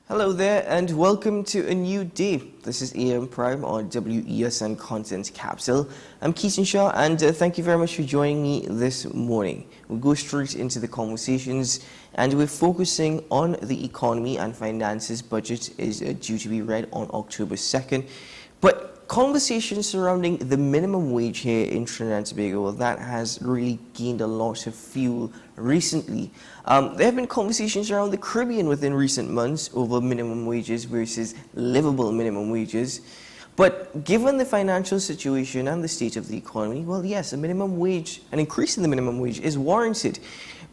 Hello there and welcome to a new day. This is AM Prime on WESN Content Capsule. I'm Keaton Shaw and thank you very much for joining me this morning. We'll go straight into the conversations and we're focusing on the economy and finances. Budget is due to be read on October 2nd. But conversations surrounding the minimum wage here in Trinidad and Tobago, well, that has really gained a lot of fuel recently. There have been conversations around the Caribbean within recent months over minimum wages versus livable minimum wages. But given the financial situation and the state of the economy, well, yes, an increase in the minimum wage is warranted.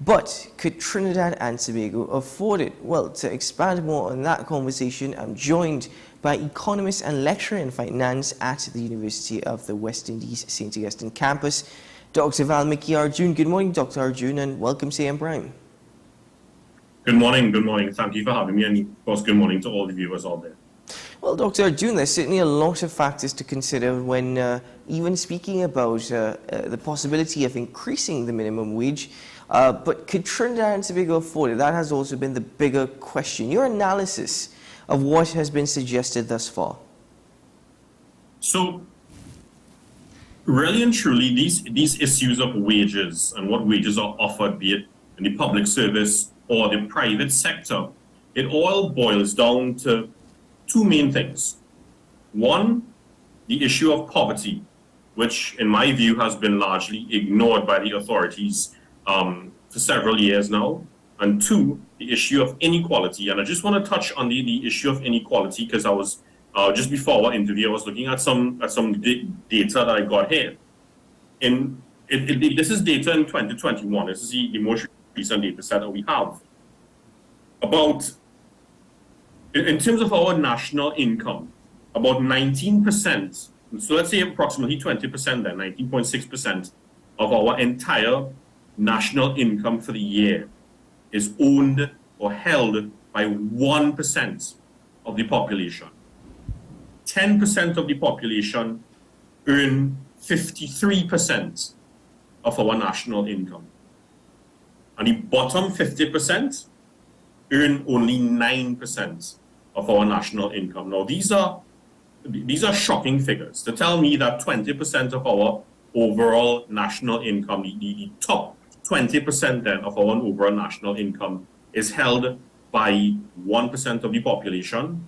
But could Trinidad and Tobago afford it? Well, to expand more on that conversation, I'm joined by economist and lecturer in finance at the University of the West Indies St. Augustine campus, Dr. Valmiki Arjun. Good morning, Dr. Arjun, and welcome to AM Prime. Good morning. Thank you for having me, and of course, good morning to all the viewers out there. Well, Dr. Arjun, there's certainly a lot of factors to consider when even speaking about the possibility of increasing the minimum wage. But could Trinidad and Tobago afford it? That has also been the bigger question. Your analysis of what has been suggested thus far. So, really and truly, these issues of wages and what wages are offered, be it in the public service or the private sector, it all boils down to two main things. One, the issue of poverty, which in my view has been largely ignored by the authorities for several years now. And two, the issue of inequality. And I just want to touch on the issue of inequality because I was, just before our interview, I was looking at some data that I got here. This is data in 2021. This is the most recent data set that we have. In terms of our national income, about 19%, so let's say approximately 20% then, 19.6% of our entire national income for the year is owned or held by 1% of the population. 10% of the population earn 53% of our national income. And the bottom 50% earn only 9% of our national income. Now, these are shocking figures. To tell me that 20% of our overall national income, the top 20% then of our overall national income is held by 1% of the population.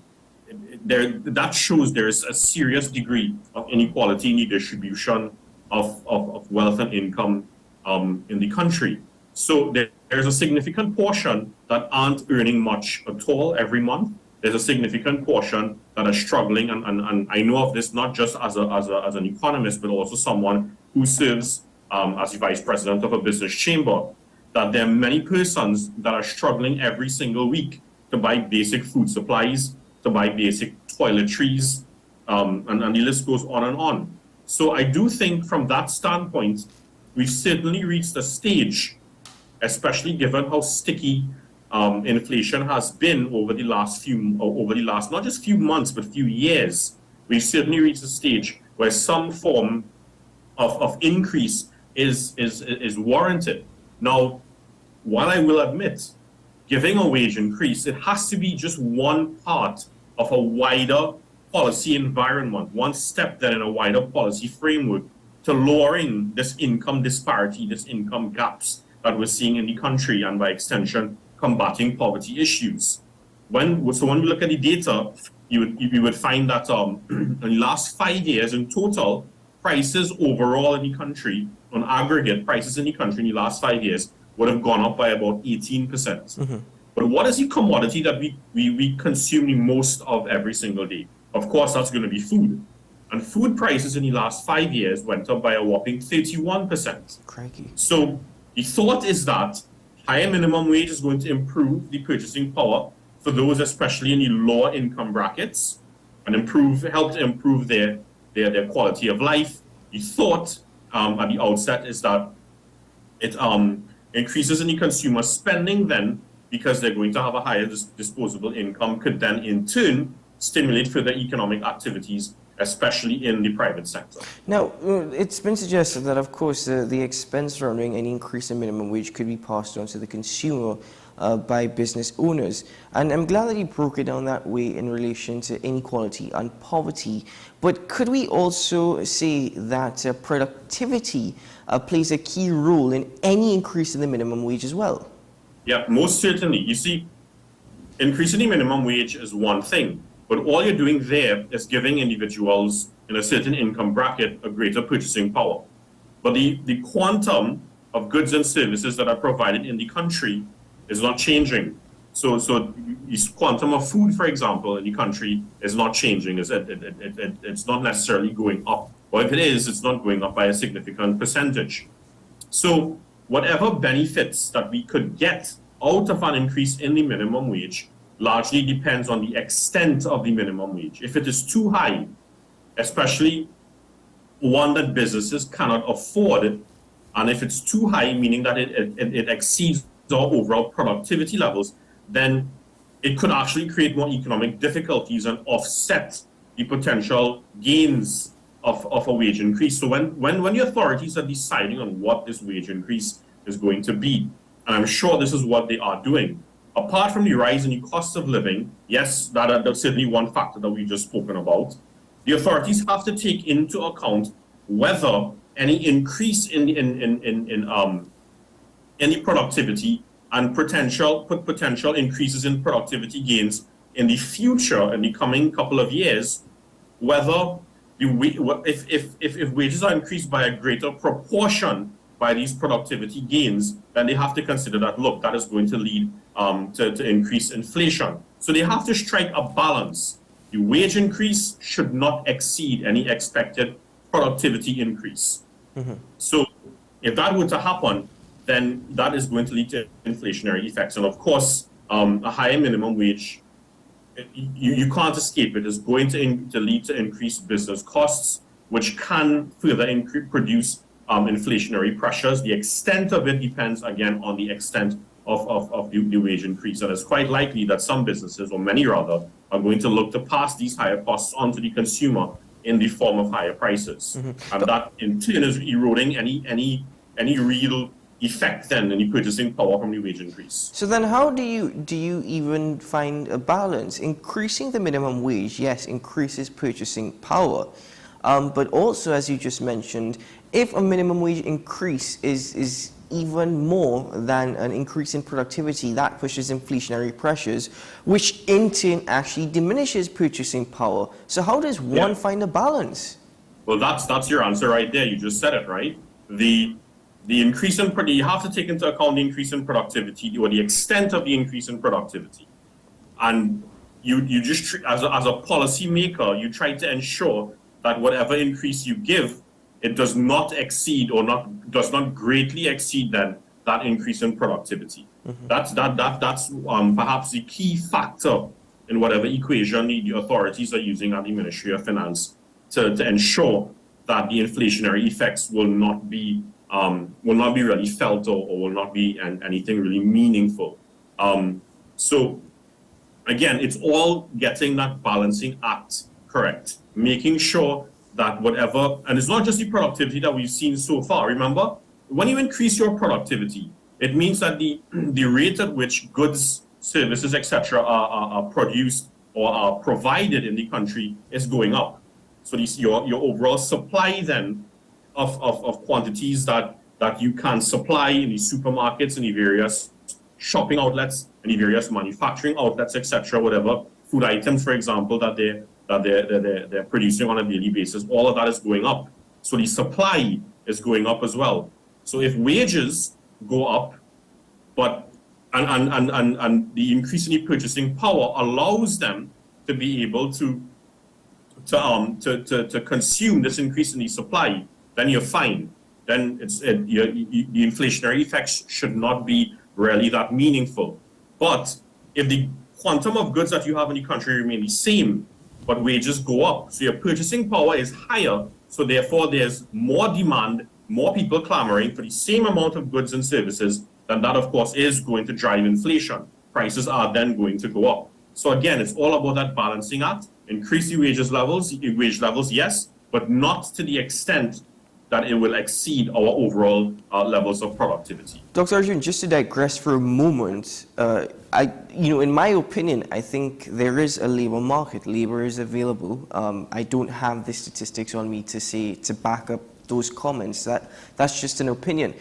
That shows there is a serious degree of inequality in the distribution of wealth and income in the country. So there's a significant portion that aren't earning much at all every month. There's a significant portion that are struggling, and I know of this not just as an economist, but also someone who serves as the vice president of a business chamber, that there are many persons that are struggling every single week to buy basic food supplies, to buy basic toiletries, and the list goes on and on. So I do think from that standpoint, we've certainly reached a stage, especially given how sticky inflation has been over the last not just few months, but few years. We've certainly reached a stage where some form of increase is warranted. Now, while I will admit, giving a wage increase, it has to be just one part of a wider policy environment, one step then in a wider policy framework to lowering this income disparity, this income gaps that we're seeing in the country, and by extension, combating poverty issues. When we look at the data, you would find that in the last 5 years in total, prices overall in the country, on aggregate, prices in the country in the last 5 years would have gone up by about 18%. Mm-hmm. But what is the commodity that we consume the most of every single day? Of course, that's going to be food. And food prices in the last 5 years went up by a whopping 31%. Crikey. So the thought is that higher minimum wage is going to improve the purchasing power for those, especially in the lower income brackets, and help to improve their quality of life. The thought at the outset is that it increases in the consumer spending then, because they're going to have a higher disposable income, could then in turn stimulate further economic activities especially in the private sector. Now, it's been suggested that, of course, the expense surrounding any increase in minimum wage could be passed on to the consumer by business owners. And I'm glad that you broke it down that way in relation to inequality and poverty. But could we also say that productivity plays a key role in any increase in the minimum wage as well? Yeah, most certainly. You see, increasing the minimum wage is one thing, but all you're doing there is giving individuals in a certain income bracket a greater purchasing power. But the quantum of goods and services that are provided in the country is not changing. So the quantum of food, for example, in the country is not changing. It's not necessarily going up. Or if it is, it's not going up by a significant percentage. So whatever benefits that we could get out of an increase in the minimum wage largely depends on the extent of the minimum wage. If it is too high, especially one that businesses cannot afford, and if it's too high, meaning that it exceeds our overall productivity levels, then it could actually create more economic difficulties and offset the potential gains of a wage increase. So when the authorities are deciding on what this wage increase is going to be, and I'm sure this is what they are doing, apart from the rise in the cost of living, yes, that's certainly one factor that we've just spoken about, the authorities have to take into account whether any increase in any productivity and potential increases in productivity gains in the future, in the coming couple of years, whether if wages are increased by a greater proportion by these productivity gains, then they have to consider that, look, that is going to lead to increased inflation. So they have to strike a balance. The wage increase should not exceed any expected productivity increase. Mm-hmm. So if that were to happen, then that is going to lead to inflationary effects. And of course, a higher minimum wage, you can't escape it. It's going to lead to increased business costs, which can further produce inflationary pressures. The extent of it depends, again, on the extent of the wage increase. And it's quite likely that some businesses, or many rather, are going to look to pass these higher costs on to the consumer in the form of higher prices. Mm-hmm. And that, in turn, is eroding any real effect then in the purchasing power from the wage increase. So then how do you even find a balance? Increasing the minimum wage, yes, increases purchasing power. But also, as you just mentioned, if a minimum wage increase is even more than an increase in productivity, that pushes inflationary pressures, which in turn actually diminishes purchasing power. So how does one find a balance? Well, that's your answer right there. You just said it, right? The increase in you have to take into account the increase in productivity or the extent of the increase in productivity, and you just as a policy maker, you try to ensure that whatever increase you give, it does not exceed or does not greatly exceed that increase in productivity. Mm-hmm. That's perhaps the key factor in whatever equation the authorities are using at the Ministry of Finance to ensure that the inflationary effects will not be really felt or will not be anything really meaningful. So again, it's all getting that balancing act correct, making sure that whatever, and it's not just the productivity that we've seen so far. Remember, when you increase your productivity, it means that the rate at which goods, services, etc. are produced or are provided in the country is going up. So your overall supply then of quantities that you can supply in the supermarkets, in the various shopping outlets, in the various manufacturing outlets, etc., whatever food items, for example, that they're producing on a daily basis, all of that is going up. So the supply is going up as well. So if wages go up, but and the increase in the purchasing power allows them to be able to consume this increase in the supply, then you're fine. Then the inflationary effects should not be really that meaningful. But if the quantum of goods that you have in the country remain the same, but wages go up, so your purchasing power is higher, so therefore there's more demand, more people clamoring for the same amount of goods and services, then that, of course, is going to drive inflation. Prices are then going to go up. So again, it's all about that balancing act. increase the wage levels, yes, but not to the extent that it will exceed our overall levels of productivity. Dr. Arjun, just to digress for a moment, in my opinion, I think there is a labor market. Labor is available. I don't have the statistics on me to back up those comments. That's just an opinion.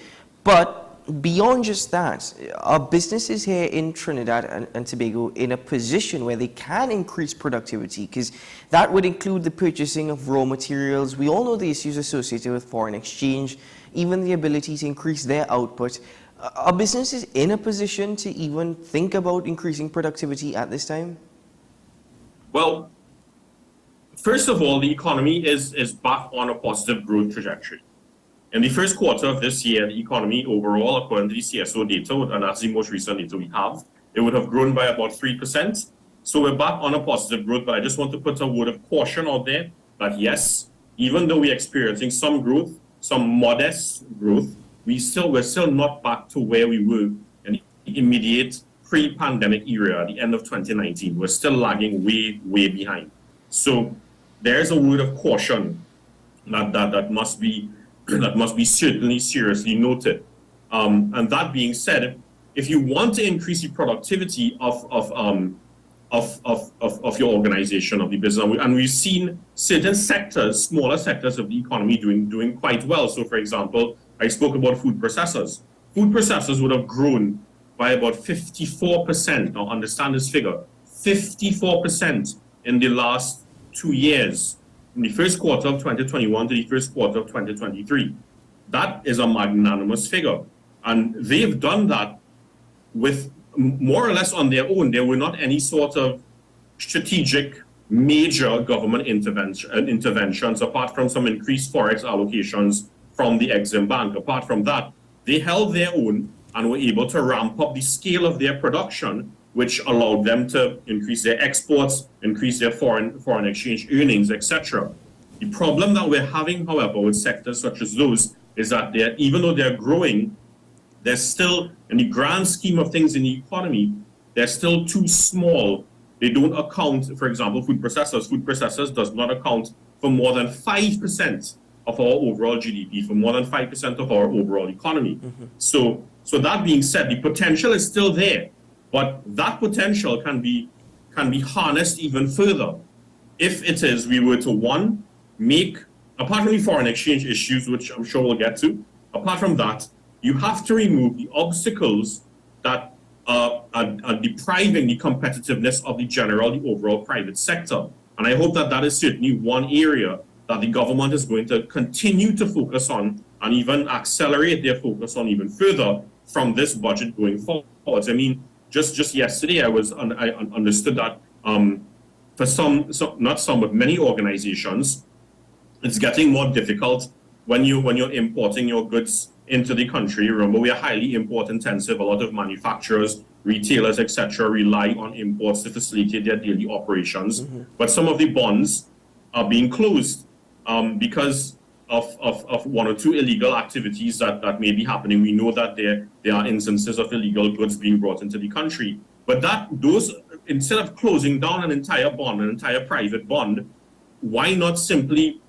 But beyond just that, are businesses here in Trinidad and Tobago in a position where they can increase productivity? Because that would include the purchasing of raw materials. We all know the issues associated with foreign exchange, even the ability to increase their output. Are businesses in a position to even think about increasing productivity at this time? Well, first of all, the economy is back on a positive growth trajectory. In the first quarter of this year, the economy overall, according to the CSO data, and that's the most recent data we have, it would have grown by about 3%. So we're back on a positive growth, but I just want to put a word of caution out there that yes, even though we're experiencing some growth, some modest growth, we're still not back to where we were in the immediate pre-pandemic era at the end of 2019. We're still lagging way, way behind. So there's a word of caution that must be certainly seriously noted. And that being said, if you want to increase the productivity of your organization, of the business, and we've seen certain sectors, smaller sectors of the economy doing quite well. So, for example, I spoke about food processors. Food processors would have grown by about 54%. Now, understand this figure: 54% in the last 2 years. From the first quarter of 2021 to the first quarter of 2023. That is a magnanimous figure. And they've done that with more or less on their own. There were not any sort of strategic major government interventions apart from some increased forex allocations from the Exim Bank. Apart from that, they held their own and were able to ramp up the scale of their production, which allowed them to increase their exports, increase their foreign exchange earnings, etc. The problem that we're having, however, with sectors such as those is that even though they're growing, they're still, in the grand scheme of things in the economy, they're still too small. They don't account, for example, food processors. Food processors does not account for more than 5% of our overall GDP, for more than 5% of our overall economy. Mm-hmm. So that being said, the potential is still there. But that potential can be harnessed even further if it is we were to, one, make, apart from the foreign exchange issues, which I'm sure we'll get to, apart from that, you have to remove the obstacles that are depriving the competitiveness of the overall private sector. And I hope that is certainly one area that the government is going to continue to focus on and even accelerate their focus on even further from this budget going forward. I mean, just yesterday, I understood that for some, not some, but many organizations, it's getting more difficult when you're importing your goods into the country. Remember, we are highly import intensive. A lot of manufacturers, retailers, etc., rely on imports to facilitate their daily operations. Mm-hmm. But some of the bonds are being closed because of one or two illegal activities that may be happening. We know that there are instances of illegal goods being brought into the country. But those, instead of closing down an entire bond, an entire private bond, why not simply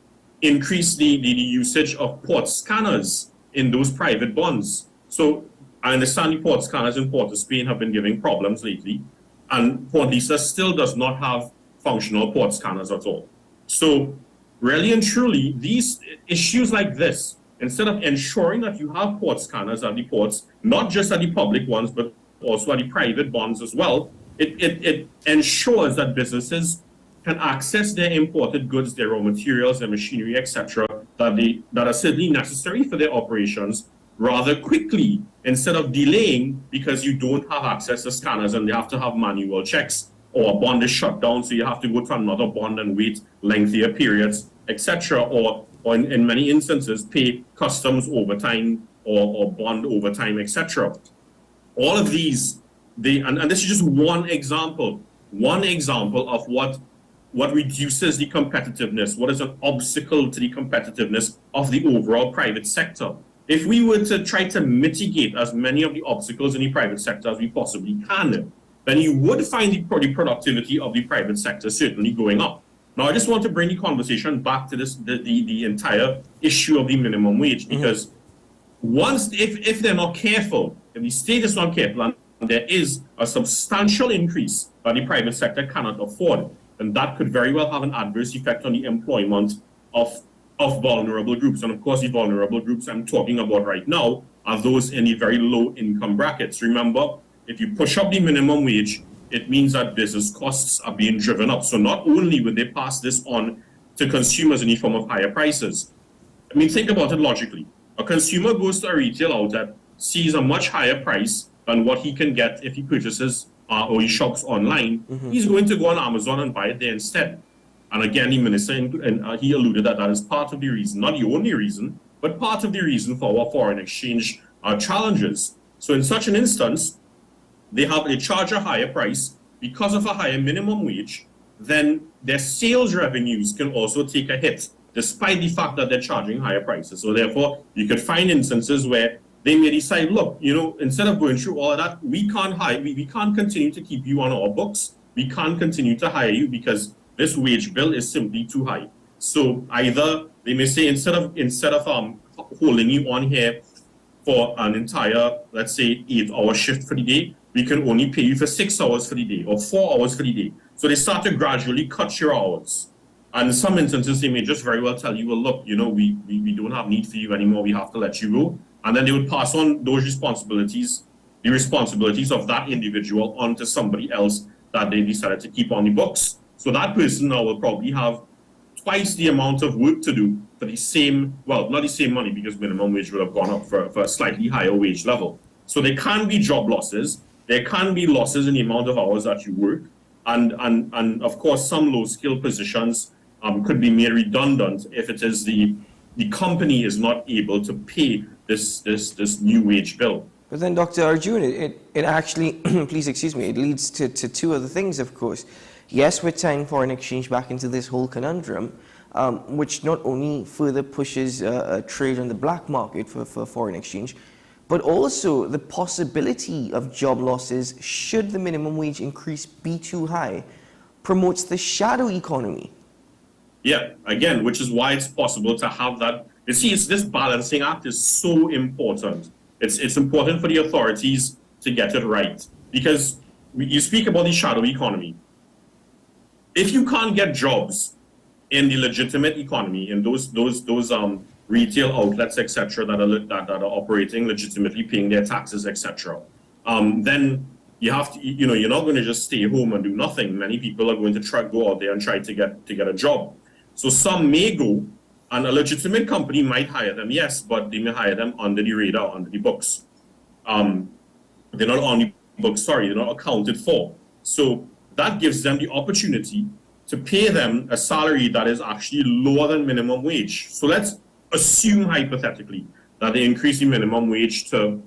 increase the usage of port scanners in those private bonds? So I understand the port scanners in Port of Spain have been giving problems lately, and Port Lisa still does not have functional port scanners at all. So really and truly, these issues like this, instead of ensuring that you have port scanners at the ports, not just at the public ones, but also at the private bonds as well, it ensures that businesses can access their imported goods, their raw materials, their machinery, etc., that are certainly necessary for their operations rather quickly, instead of delaying because you don't have access to scanners and they have to have manual checks, or a bond is shut down, so you have to go to another bond and wait lengthier periods, etc., or in many instances pay customs overtime or bond overtime, etc. All of these, and this is just one example of what reduces the competitiveness, what is an obstacle to the competitiveness of the overall private sector. If we were to try to mitigate as many of the obstacles in the private sector as we possibly can, then you would find the productivity of the private sector certainly going up. Now, I just want to bring the conversation back to the entire issue of the minimum wage, because once, if they're not careful, if the state is not careful, and there is a substantial increase that the private sector cannot afford, then that could very well have an adverse effect on the employment of vulnerable groups. And of course, the vulnerable groups I'm talking about right now are those in the very low income brackets. Remember, if you push up the minimum wage, it means that business costs are being driven up. So not only would they pass this on to consumers in the form of higher prices. I mean, think about it logically. A consumer goes to a retail outlet, sees a much higher price than what he can get if he purchases or he shops online. He's going to go on Amazon and buy it there instead. And again, the minister, he alluded that that is part of the reason, not the only reason, but part of the reason for our foreign exchange challenges. So in such an instance, they charge a higher price because of a higher minimum wage, then their sales revenues can also take a hit, despite the fact that they're charging higher prices. So therefore, you could find instances where they may decide, look, instead of going through all of that, we can't continue to keep you on our books. We can't continue to hire you because this wage bill is simply too high. So either they may say, instead of holding you on here for an entire, let's say, 8-hour shift for the day, we can only pay you for 6 hours for the day or 4 hours for the day. So they start to gradually cut your hours. And in some instances, they may just very well tell you, well, look, we don't have need for you anymore. We have to let you go. And then they would pass on those responsibilities, the responsibilities of that individual onto somebody else that they decided to keep on the books. So that person now will probably have twice the amount of work to do for the same, well, not the same money, because minimum wage will have gone up for a slightly higher wage level. So there can be job losses. There can be losses in the amount of hours that you work. And of course, some low-skilled positions could be made redundant if it is the company is not able to pay this new wage bill. But then, Dr. Arjun, it actually, please excuse me, it leads to two other things, of course. Yes, we're tying foreign exchange back into this whole conundrum, which not only further pushes trade on the black market for foreign exchange, but also the possibility of job losses should the minimum wage increase be too high promotes the shadow economy. Yeah, again, which is why it's possible to have that. You see, this balancing act is so important. It's important for the authorities to get it right, because you speak about the shadow economy. If you can't get jobs in the legitimate economy, in those retail outlets, etc., that are operating legitimately, paying their taxes, etc., then you have to, you're not going to just stay home and do nothing. Many people are going to go out there and try to get a job. So some may go, and a legitimate company might hire them, yes, but they may hire them under the radar, under the books. They're not on the books, they're not accounted for. So that gives them the opportunity to pay them a salary that is actually lower than minimum wage. So let's assume hypothetically that they increase the minimum wage to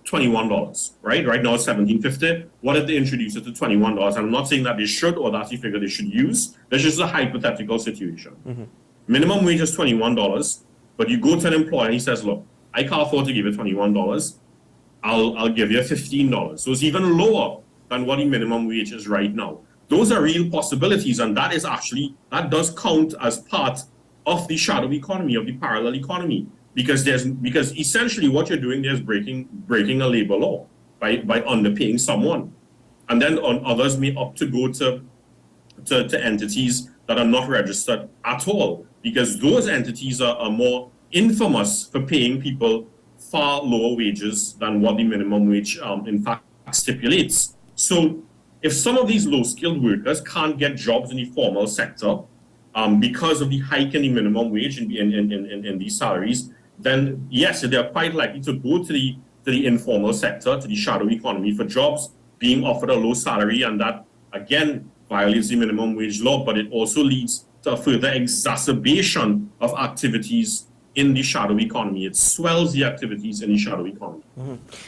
$21, right? Right now it's $17.50. What if they introduce it to $21? I'm not saying that they should or that's the figure they should use. That's just a hypothetical situation. Minimum wage is $21, but you go to an employer and he says, look, I can't afford to give you $21. I'll give you $15. So it's even lower than what the minimum wage is right now. Those are real possibilities, and that does count as part of the shadow economy, of the parallel economy, because essentially what you're doing there is breaking a labor law by underpaying someone, and then others may opt to go to entities that are not registered at all, because those entities are more infamous for paying people far lower wages than what the minimum wage in fact stipulates. So if some of these low-skilled workers can't get jobs in the formal sector because of the hike in the minimum wage in these salaries, then yes, they're quite likely to go to the informal sector, to the shadow economy for jobs being offered a low salary, and that, again, violates the minimum wage law, but it also leads to a further exacerbation of activities in the shadow economy. It swells the activities in the shadow economy.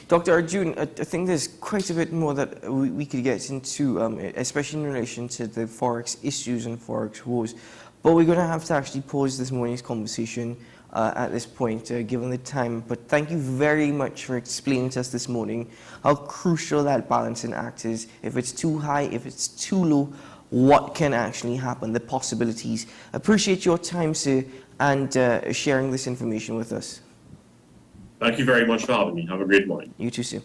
Dr. Arjun, I think there's quite a bit more that we could get into, especially in relation to the Forex issues and Forex woes. But we're going to have to actually pause this morning's conversation at this point, given the time. But thank you very much for explaining to us this morning how crucial that balancing act is. If it's too high, if it's too low, what can actually happen, the possibilities. Appreciate your time, sir, and sharing this information with us. Thank you very much for having me. Have a great morning. You too, sir.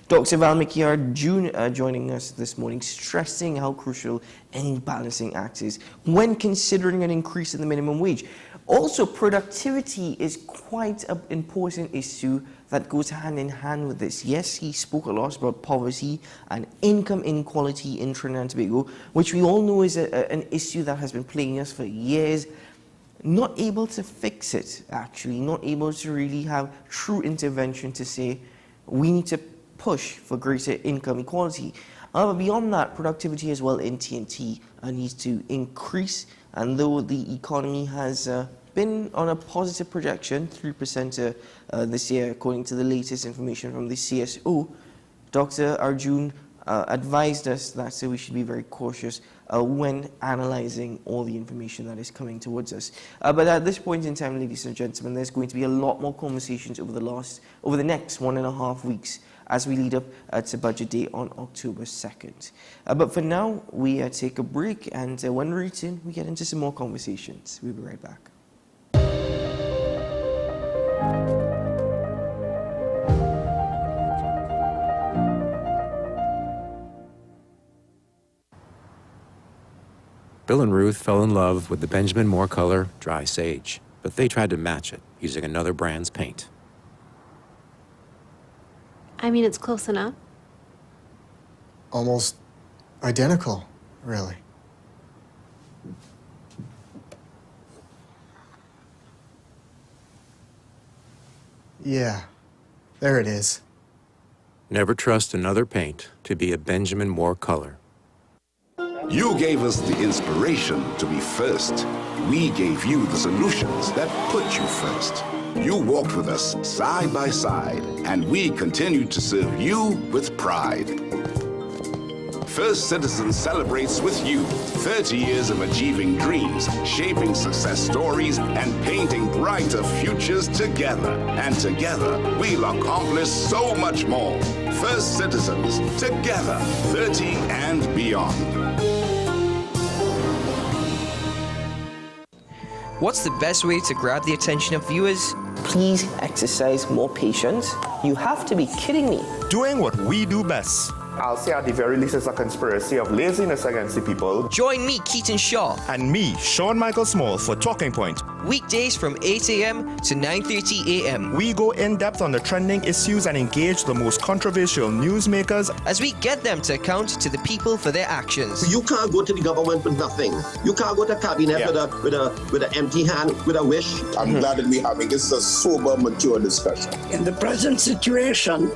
Dr. Valmiki Arjun joining us this morning, stressing how crucial any balancing act is when considering an increase in the minimum wage. Also, productivity is quite an important issue that goes hand in hand with this. Yes, he spoke a lot about poverty and income inequality in Trinidad and Tobago, which we all know is an issue that has been plaguing us for years. Not able to fix it, actually, not able to really have true intervention to say we need to push for greater income equality. However, beyond that, productivity as well in TNT needs to increase, and though the economy has been on a positive projection, 3% this year, according to the latest information from the CSO, Dr. Arjun advised us that we should be very cautious when analyzing all the information that is coming towards us. But at this point in time, ladies and gentlemen, there's going to be a lot more conversations over the next 1.5 weeks as we lead up to Budget Day on October 2nd. But for now, we take a break, and when we return, we get into some more conversations. We'll be right back. Bill and Ruth fell in love with the Benjamin Moore color Dry Sage, but they tried to match it using another brand's paint. I mean, it's close enough. Almost identical, really. Yeah, there it is. Never trust another paint to be a Benjamin Moore color. You gave us the inspiration to be first. We gave you the solutions that put you first. You walked with us side by side, and we continue to serve you with pride. First Citizens celebrates with you 30 years of achieving dreams, shaping success stories, and painting brighter futures together. And together, we'll accomplish so much more. First Citizens, together, 30 and beyond. What's the best way to grab the attention of viewers? Please exercise more patience. You have to be kidding me. Doing what we do best. I'll say at the very least it's a conspiracy of laziness against the people. Join me, Keaton Shaw. And me, Sean Michael Small, for Talking Point. Weekdays from 8 a.m. to 9:30 a.m. We go in-depth on the trending issues and engage the most controversial newsmakers as we get them to account to the people for their actions. You can't go to the government with nothing. You can't go to cabinet with an empty hand, with a wish. I'm glad that we're having this a sober, mature discussion. In the present situation,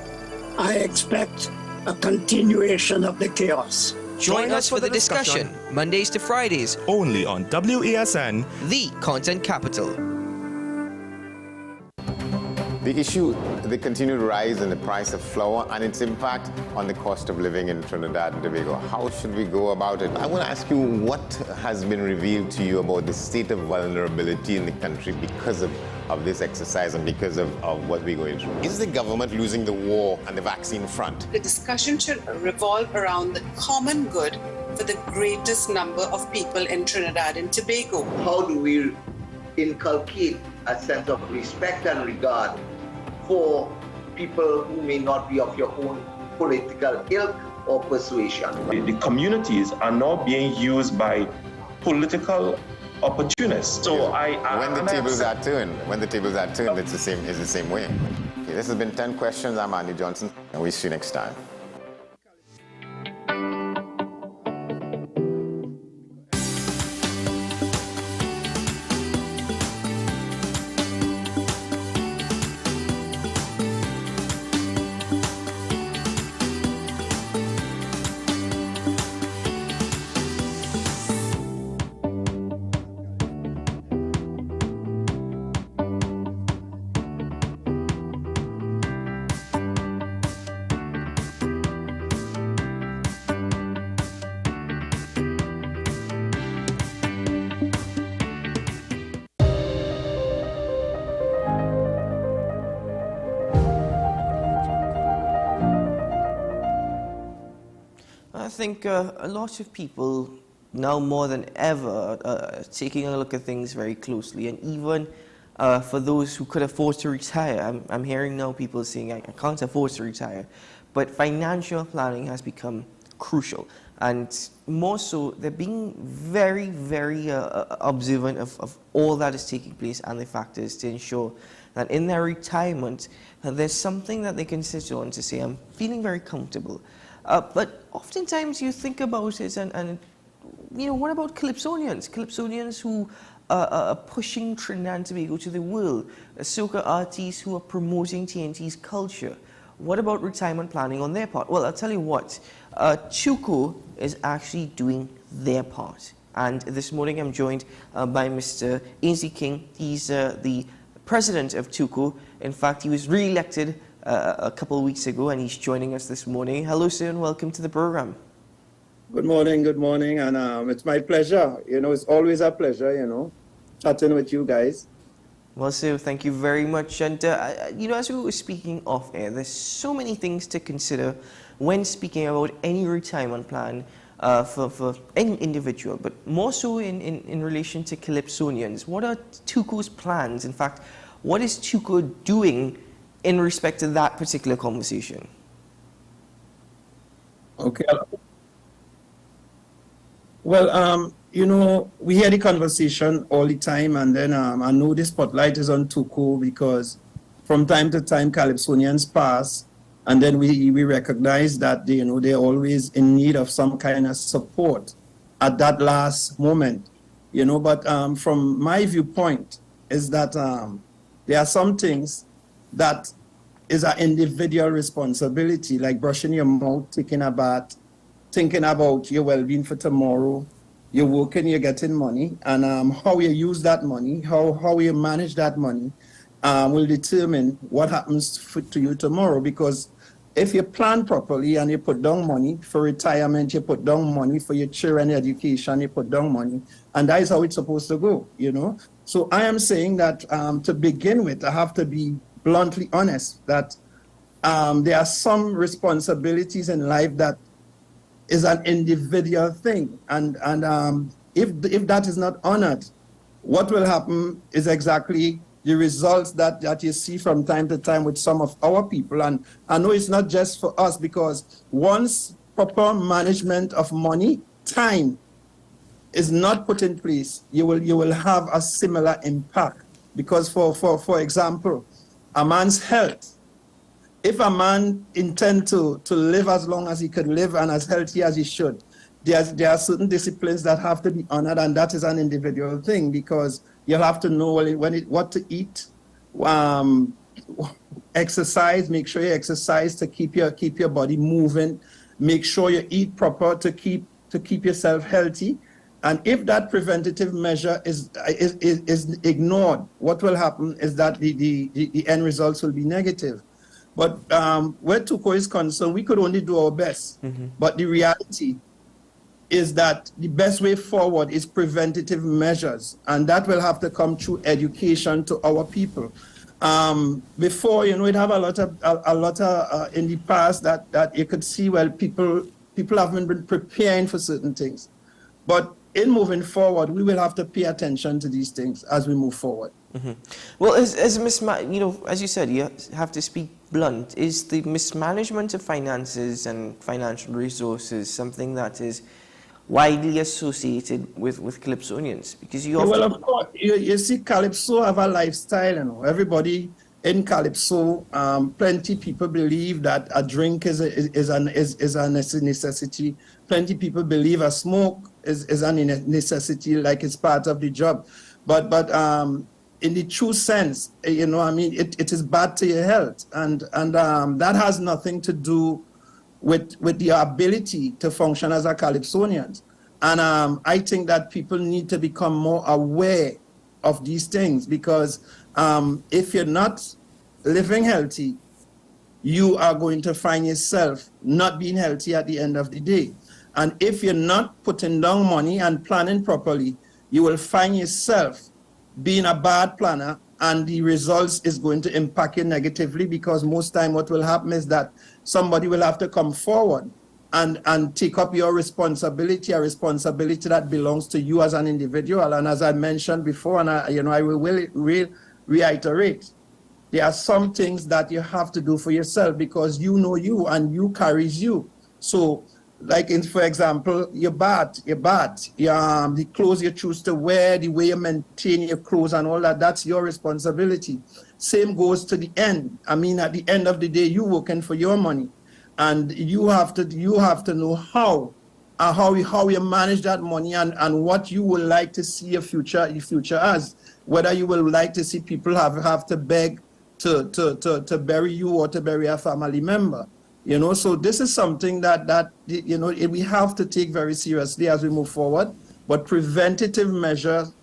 I expect a continuation of the chaos. Join us for the discussion, Mondays to Fridays, only on WESN, the content capital. The issue, the continued rise in the price of flour and its impact on the cost of living in Trinidad and Tobago. How should we go about it? I want to ask you, what has been revealed to you about the state of vulnerability in the country because of this exercise and because of what we're going through? Is the government losing the war on the vaccine front? The discussion should revolve around the common good for the greatest number of people in Trinidad and Tobago. How do we inculcate a sense of respect and regard for people who may not be of your own political ilk or persuasion? The communities are now being used by political opportunists. So when the tables are turned, it's the same way. Okay, this has been 10 questions. I'm Andy Johnson, and we'll see you next time. I think a lot of people now more than ever taking a look at things very closely, and even for those who could afford to retire. I'm hearing now people saying, I can't afford to retire. But financial planning has become crucial. And more so, they're being very, very observant of all that is taking place and the factors to ensure that in their retirement, there's something that they can sit on to say, I'm feeling very comfortable. But oftentimes you think about it and you know, what about Calypsonians? Calypsonians who are pushing Trinidad and Tobago to the world, soca artists who are promoting TNT's culture. What about retirement planning on their part? Well, I'll tell you what, TUCO is actually doing their part. And this morning I'm joined by Mr. Ainsley King. He's the president of TUCO. In fact, he was re-elected a couple of weeks ago, and he's joining us this morning. Hello, sir, and welcome to the program. Good morning, and it's my pleasure. You know, it's always a pleasure, you know, chatting with you guys. Well, sir, thank you very much. And, you know, as we were speaking off air, there's so many things to consider when speaking about any retirement plan for any individual, but more so in relation to Calypsonians. What are TUCO's plans? In fact, what is TUCO doing in respect to that particular conversation? Okay. Well, you know, we hear the conversation all the time, and then I know the spotlight is on TUCO because from time to time Calypsonians pass, and then we recognize that they, you know, they're always in need of some kind of support at that last moment, you know. But from my viewpoint is that there are some things that is an individual responsibility, like brushing your mouth, taking a bath, thinking about your well-being for tomorrow. You're working, you're getting money, and how you use that money, how you manage that money will determine what happens to you tomorrow. Because if you plan properly and you put down money for retirement, you put down money for your children education, you put down money, and that is how it's supposed to go, you know. So I am saying that to begin with, I have to be bluntly honest that there are some responsibilities in life that is an individual thing, and if that is not honored, what will happen is exactly the results that you see from time to time with some of our people. And I know it's not just for us, because once proper management of money, time is not put in place, you will have a similar impact. Because for example, a man's health. If a man intends to live as long as he could live and as healthy as he should, there are certain disciplines that have to be honored, and that is an individual thing, because you'll have to know what to eat, exercise. Make sure you exercise to keep your body moving. Make sure you eat proper to keep yourself healthy. And if that preventative measure is ignored, what will happen is that the end results will be negative. But where TUCO is concerned, we could only do our best. Mm-hmm. But the reality is that the best way forward is preventative measures, and that will have to come through education to our people. Before, you know, we'd have a lot of in the past that you could see, well, people haven't been preparing for certain things. But in moving forward, we will have to pay attention to these things as we move forward. Mm-hmm. Well, you know, as you said, you have to speak blunt. Is the mismanagement of finances and financial resources something that is widely associated with Calypsonians? Because you often... Well, of course, you see, Calypso have a lifestyle, you know. Everybody in Calypso, plenty people believe that a drink is a necessity. Plenty people believe a smoke is a necessity, like it's part of the job. But in the true sense, you know, I mean, it is bad to your health, and that has nothing to do with the ability to function as a Calypsonian. And I think that people need to become more aware of these things, because if you're not living healthy, you are going to find yourself not being healthy at the end of the day. And if you're not putting down money and planning properly, you will find yourself being a bad planner, and the results is going to impact you negatively, because most time what will happen is that somebody will have to come forward and take up your responsibility, a responsibility that belongs to you as an individual. And as I mentioned before, and I will reiterate, there are some things that you have to do for yourself because you know you and you carries you. So, like for example, your bath, the clothes you choose to wear, the way you maintain your clothes and all that, that's your responsibility. Same goes to the end. I mean, at the end of the day, you're working for your money. And you have to know how you manage that money and what you would like to see your future as. Whether you would like to see people have to beg to bury you or to bury a family member. So this is something that we have to take very seriously as we move forward. But preventative measures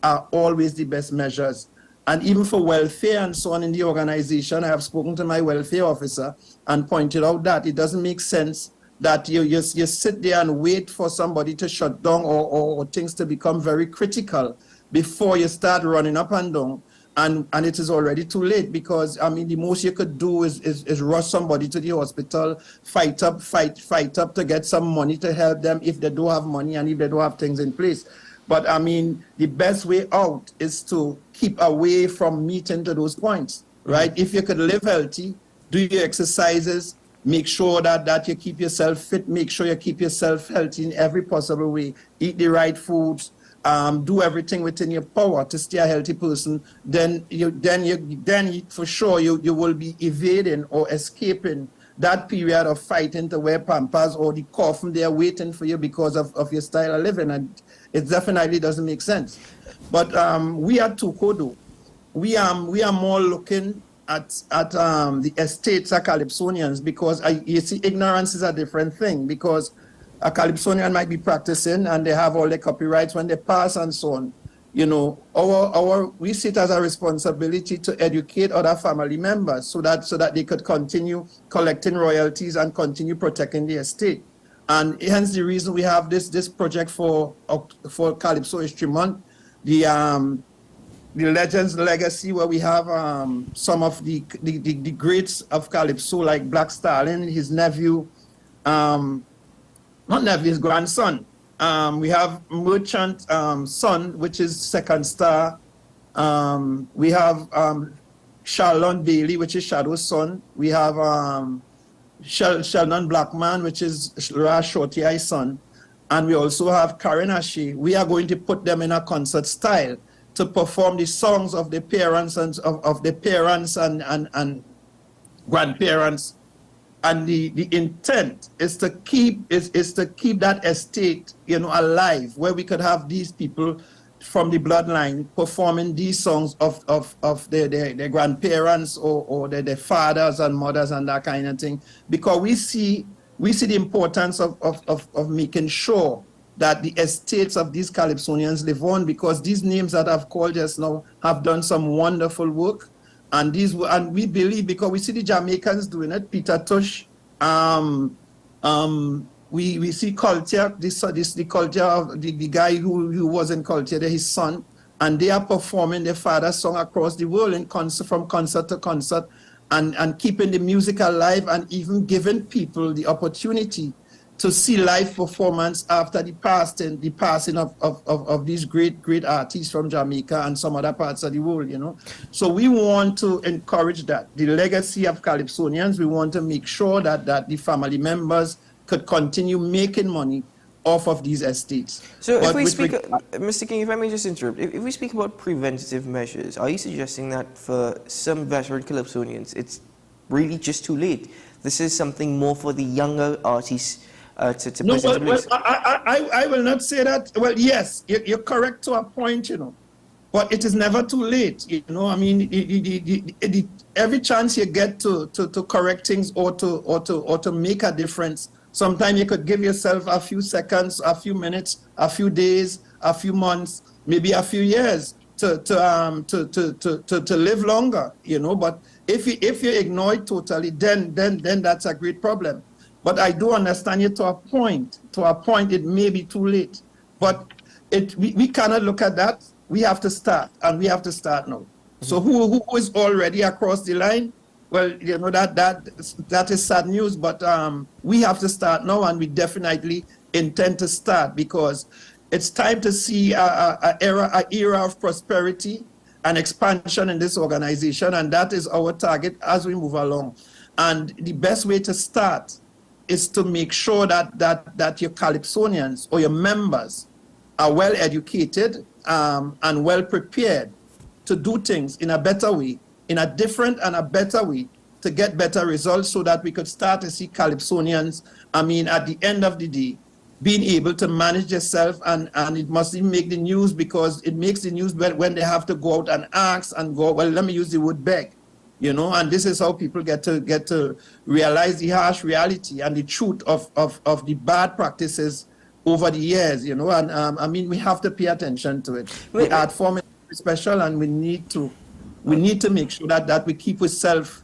are always the best measures. And even for welfare and so on in the organization, I have spoken to my welfare officer and pointed out that it doesn't make sense that you sit there and wait for somebody to shut down or things to become very critical before you start running up and down. And it is already too late because, I mean, the most you could do is rush somebody to the hospital, fight up to get some money to help them if they don't have money and if they don't have things in place. But I mean, the best way out is to keep away from meeting to those points, right? If you could live healthy, do your exercises, make sure that you keep yourself fit, make sure you keep yourself healthy in every possible way, eat the right foods, do everything within your power to stay a healthy person, then for sure you will be evading or escaping that period of fighting to wear Pampers or the coffin there waiting for you because of your style of living. And it definitely doesn't make sense. But we at Tukodo, we are more looking at the estates of Calypsonians because you see, ignorance is a different thing because a Calypsonian might be practicing and they have all the copyrights when they pass and so on. We see it as a responsibility to educate other family members so that they could continue collecting royalties and continue protecting the estate. And hence the reason we have this project for Calypso History Month, the Legends Legacy, where we have some of the greats of Calypso like Black Stallion, his nephew, not nephew, his grandson. We have Merchant son, which is Second Star. We have Charlon Bailey, which is Shadow's son. We have Sheldon Blackman, which is Ra Shorty's son. And we also have Karen Ashe. We are going to put them in a concert style to perform the songs of the parents and of the parents and grandparents. And the intent is to keep that estate, alive, where we could have these people from the bloodline performing these songs of their grandparents or their fathers and mothers and that kind of thing. Because we see the importance of making sure that the estates of these Calypsonians live on, because these names that I've called just now have done some wonderful work. And we believe, because we see the Jamaicans doing it, Peter Tush, we see culture, the culture of the guy who was in culture, his son, and they are performing their father's song across the world in concert, from concert to concert, and keeping the music alive and even giving people the opportunity to see live performance after the passing of these great artists from Jamaica and some other parts of the world, So we want to encourage that. The legacy of Calypsonians, we want to make sure that the family members could continue making money off of these estates. So if we speak, Mr. King, if I may just interrupt, if we speak about preventative measures, are you suggesting that for some veteran Calypsonians, it's really just too late? This is something more for the younger artists No, I will not say that. Well, yes, you're correct to a point, but it is never too late. I mean, every chance you get to correct things or to make a difference, sometimes you could give yourself a few seconds, a few minutes, a few days, a few months, maybe a few years to live longer. But if you ignore it totally, then that's a great problem. But I do understand you to a point. To a point, it may be too late. But we cannot look at that. We have to start, and we have to start now. Mm-hmm. So who is already across the line? Well, you know, that is sad news, but we have to start now, and we definitely intend to start, because it's time to see an era of prosperity and expansion in this organization, and that is our target as we move along. And the best way to start is to make sure that your Calypsonians or your members are well educated and well prepared to do things in a better way, in a different and a better way, to get better results, so that we could start to see Calypsonians, I mean, at the end of the day, being able to manage themselves, and it must even make the news, because it makes the news when they have to go out and ask and go, well, let me use the word beg, you know, and this is how people get to realize the harsh reality and the truth of the bad practices over the years, you know, and I mean, we have to pay attention to it. The art form is special, and we need to make sure that we keep ourselves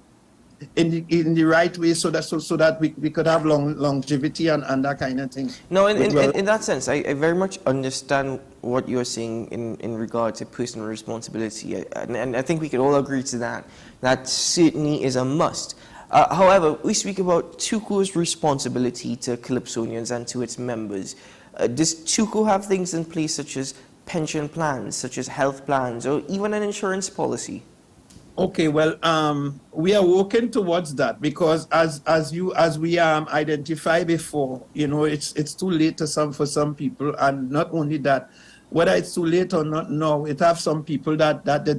in the right way, so that we could have longevity and that kind of thing. No, in that sense, I very much understand what you're saying in regard to personal responsibility, and I think we could all agree to that. That certainly is a must. However, we speak about TUCO's responsibility to Calypsonians and to its members. Does TUCO have things in place such as pension plans, such as health plans, or even an insurance policy? Okay, well, we are working towards that, because as we identified before, you know, it's too late for some people, and not only that, whether it's too late or not, no, it have some people that they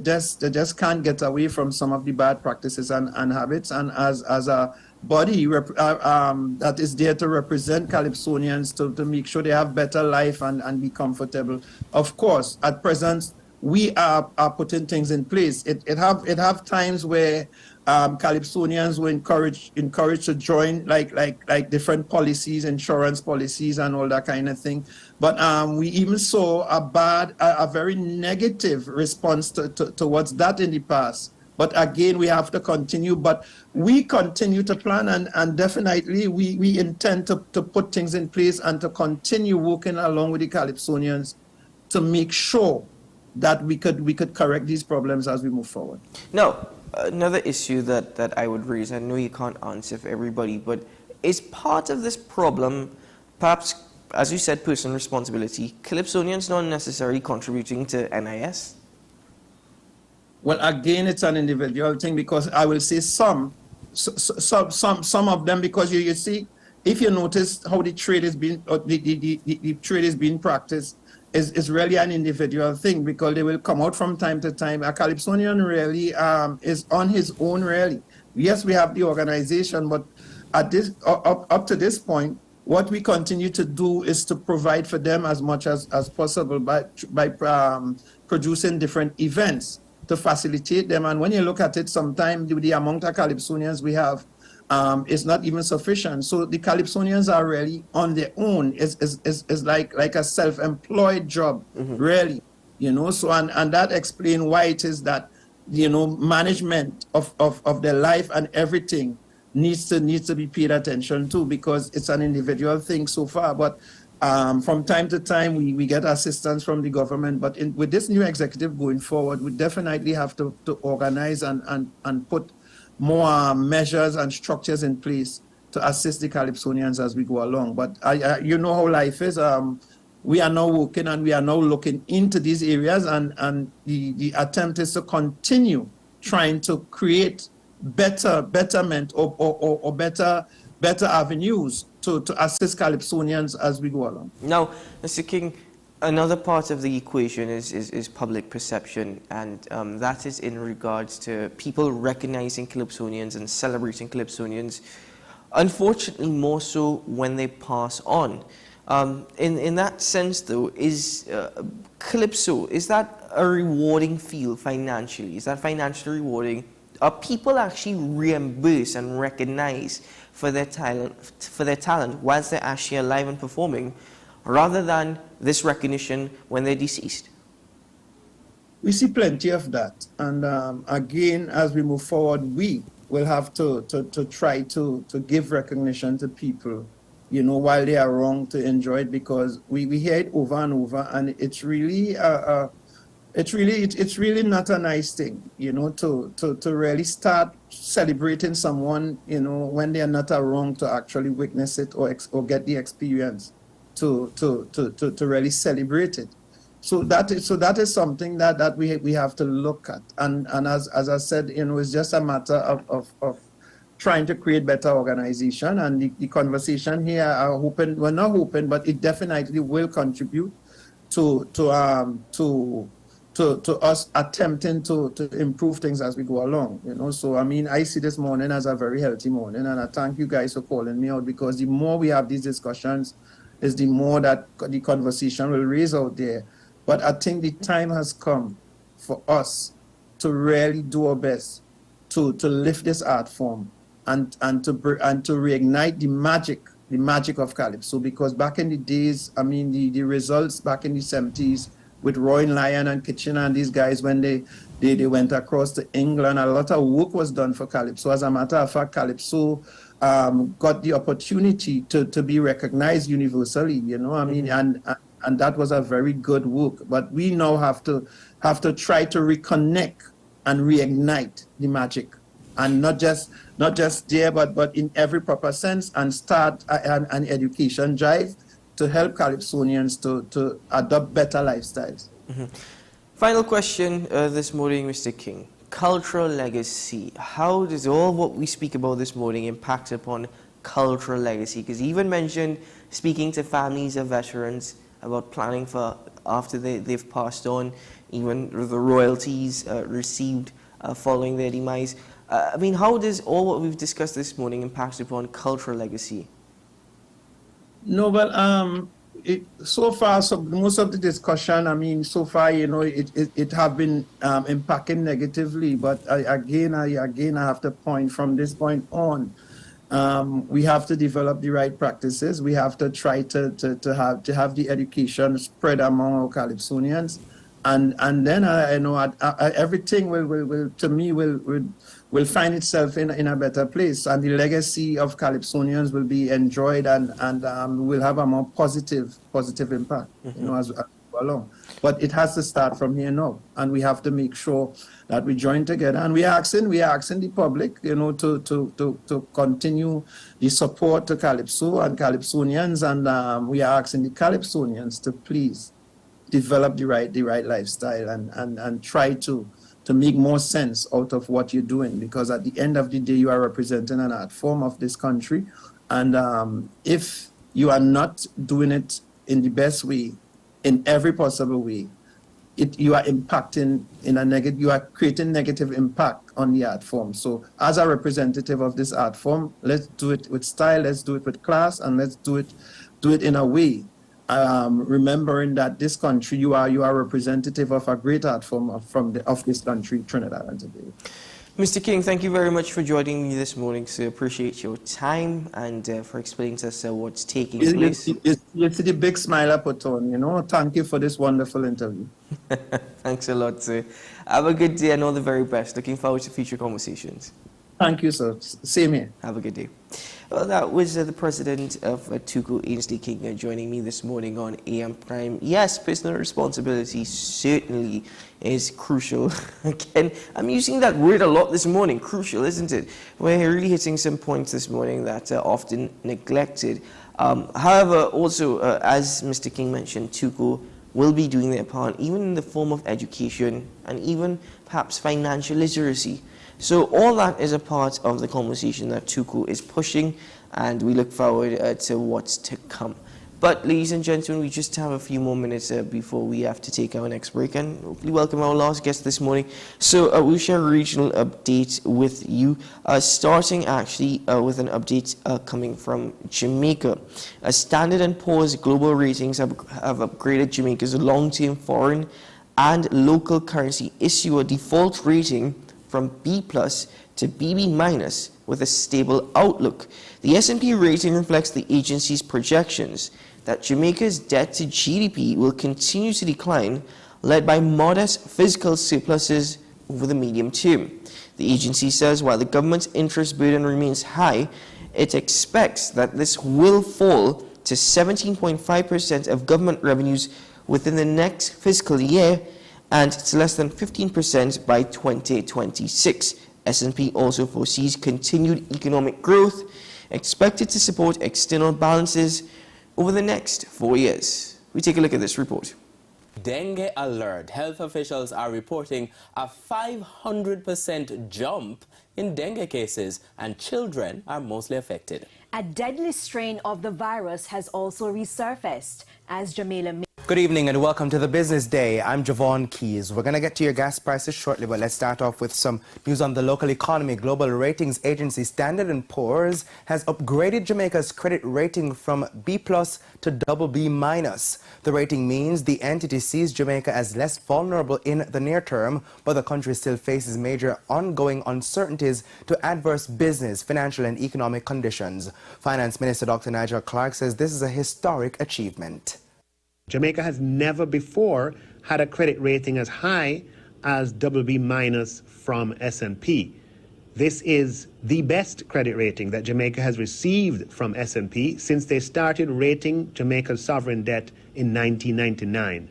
just can't get away from some of the bad practices and habits, and as a body that is there to represent Calypsonians, to make sure they have better life and be comfortable. Of course, at present, we are putting things in place. It have times where Calypsonians were encouraged to join like different policies, insurance policies, and all that kind of thing. But we even saw a very negative response towards that in the past. But again, we have to continue. But we continue to plan, and definitely we intend to put things in place and to continue working along with the Calypsonians to make sure that we could correct these problems as we move forward. Now, another issue that I would raise, I know you can't answer for everybody, but is part of this problem, perhaps, as you said, personal responsibility, Calypsonians not necessarily contributing to NIS? Well, again, it's an individual thing, because I will say some of them, because you see, if you notice how the trade is being, the trade is being practiced, is really an individual thing, because they will come out from time to time. A Calypsonian really is on his own, really. Yes, we have the organization, but at this up to this point, what we continue to do is to provide for them as much as possible by producing different events to facilitate them. And when you look at it, sometimes the amount of Calypsonians we have is not even sufficient. So the Calypsonians are really on their own. Is like a self-employed job, really, you know. So and that explains why it is that, you know, management of their life and everything needs to be paid attention to, because it's an individual thing so far. But from time to time, we get assistance from the government. But with this new executive going forward, we definitely have to organize and put more measures and structures in place to assist the Calypsonians as we go along. But you know how life is. We are now working, and we are now looking into these areas, and the attempt is to continue trying to create betterment or better avenues to assist Calypsonians as we go along. Now, Mr. King, another part of the equation is public perception, and that is in regards to people recognizing Calypsonians and celebrating Calypsonians, unfortunately more so when they pass on. In that sense, though, is Calypso, is that a rewarding field financially? Is that financially rewarding? Are people actually reimbursed and recognized for their talent whilst they're actually alive and performing, rather than this recognition when they're deceased? We see plenty of that. And again, as we move forward, we will have to try to give recognition to people, you know, while they are wrong, to enjoy it, because we hear it over and over, and it's really it's really not a nice thing, you know, to really start celebrating someone, you know, when they are not around to actually witness it or get the experience to really celebrate it. So that is something that we have to look at, and as I said, you know, it's just a matter of trying to create better organization, and the conversation here are hoping, well, not hoping, but it definitely will contribute to us attempting to improve things as we go along, you know. So I mean, I see this morning as a very healthy morning, and I thank you guys for calling me out, because the more we have these discussions is the more that the conversation will raise out there. But I think the time has come for us to really do our best to lift this art form and to reignite the magic of Calypso, because back in the days, I mean, the results back in the 70s with Roy Lyon and Kitchener and these guys, when they went across to England, a lot of work was done for Calypso. As a matter of fact, Calypso got the opportunity to be recognized universally, you know, I mean, and that was a very good work. But we now have to try to reconnect and reignite the magic, and not just there, but in every proper sense, and start an education drive to help Calypsonians to adopt better lifestyles. Mm-hmm. Final question this morning, Mr. King. Cultural legacy. How does all what we speak about this morning impact upon cultural legacy? Because you even mentioned speaking to families of veterans about planning for after they've passed on, even the royalties received following their demise. I mean, how does all what we've discussed this morning impact upon cultural legacy? No, but so far, most of the discussion, I mean, so far, you know, it have been impacting negatively. But again, I have to point from this point on. We have to develop the right practices. We have to try to have the education spread among our Calypsonians, and then I know everything will to me will find itself in a better place, and the legacy of Calypsonians will be enjoyed, and will have a more positive impact, you know, as we go along. But it has to start from here now, and we have to make sure that we join together. And we are asking the public, you know, to continue the support to Calypso and Calypsonians, and we are asking the Calypsonians to please develop the right lifestyle and try to make more sense out of what you're doing, because at the end of the day, you are representing an art form of this country, and if you are not doing it in the best way, in every possible way, you are impacting in a negative. You are creating negative impact on the art form. So, as a representative of this art form, let's do it with style, let's do it with class, and let's do it in a way, remembering that this country, you are representative of a great art form of this country, Trinidad and Tobago. Mr. King, thank you very much for joining me this morning, sir. Appreciate your time and for explaining to us what's taking place. You see the big smile I put on, you know. Thank you for this wonderful interview. Thanks a lot, sir. Have a good day and all the very best. Looking forward to future conversations. Thank you, sir. Same here. Have a good day. Well, that was the president of TUCO, Ainsley King, joining me this morning on AM Prime. Yes, personal responsibility certainly is crucial. Again, I'm using that word a lot this morning, crucial, isn't it? We're really hitting some points this morning that are often neglected. However, also, as Mr. King mentioned, TUCO will be doing their part, even in the form of education and even perhaps financial literacy. So all that is a part of the conversation that TUCO is pushing, and we look forward to what's to come. But ladies and gentlemen, we just have a few more minutes before we have to take our next break, and hopefully welcome our last guest this morning. So we'll share a regional update with you, starting actually with an update coming from Jamaica. Standard & Poor's global ratings have upgraded Jamaica's long-term foreign and local currency issuer default rating from B+ to BB- with a stable outlook. The S&P rating reflects the agency's projections that Jamaica's debt to GDP will continue to decline, led by modest fiscal surpluses over the medium term. The agency says while the government's interest burden remains high, it expects that this will fall to 17.5% of government revenues within the next fiscal year, and to less than 15% by 2026. S&P also foresees continued economic growth, expected to support external balances over the next 4 years. We take a look at this report. Dengue alert. Health officials are reporting a 500% jump in dengue cases, and children are mostly affected. A deadly strain of the virus has also resurfaced, as Jamila. Good evening and welcome to the Business Day. I'm Javon Keys. We're going to get to your gas prices shortly, but let's start off with some news on the local economy. Global ratings agency Standard & Poor's has upgraded Jamaica's credit rating from B+ to BB-. The rating means the entity sees Jamaica as less vulnerable in the near term, but the country still faces major ongoing uncertainties to adverse business, financial and economic conditions. Finance Minister Dr. Nigel Clark says this is a historic achievement. Jamaica has never before had a credit rating as high as BB- from S&P. This is the best credit rating that Jamaica has received from S&P since they started rating Jamaica's sovereign debt in 1999.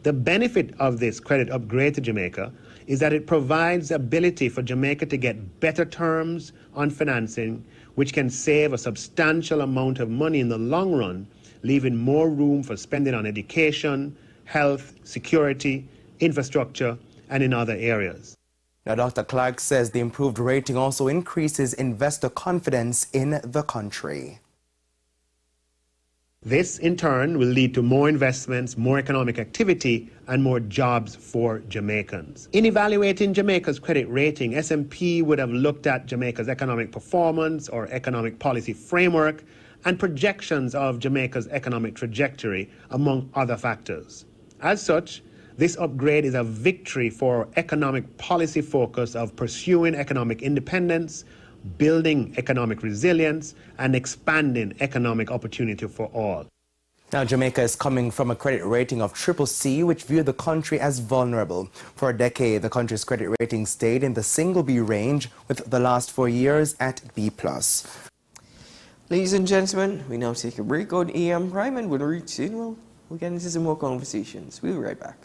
The benefit of this credit upgrade to Jamaica is that it provides the ability for Jamaica to get better terms on financing, which can save a substantial amount of money in the long run, leaving more room for spending on education, health, security, infrastructure, and in other areas. Now, Dr. Clark says the improved rating also increases investor confidence in the country. This, in turn, will lead to more investments, more economic activity, and more jobs for Jamaicans. In evaluating Jamaica's credit rating, S&P would have looked at Jamaica's economic performance or economic policy framework and projections of Jamaica's economic trajectory, among other factors. As such, this upgrade is a victory for economic policy focus of pursuing economic independence, building economic resilience, and expanding economic opportunity for all. Now, Jamaica is coming from a credit rating of CCC, which viewed the country as vulnerable. For a decade, the country's credit rating stayed in the single B range, with the last 4 years at B+. Ladies and gentlemen, we now take a break on AM Prime, and when we return, we'll get into some more conversations. We'll be right back.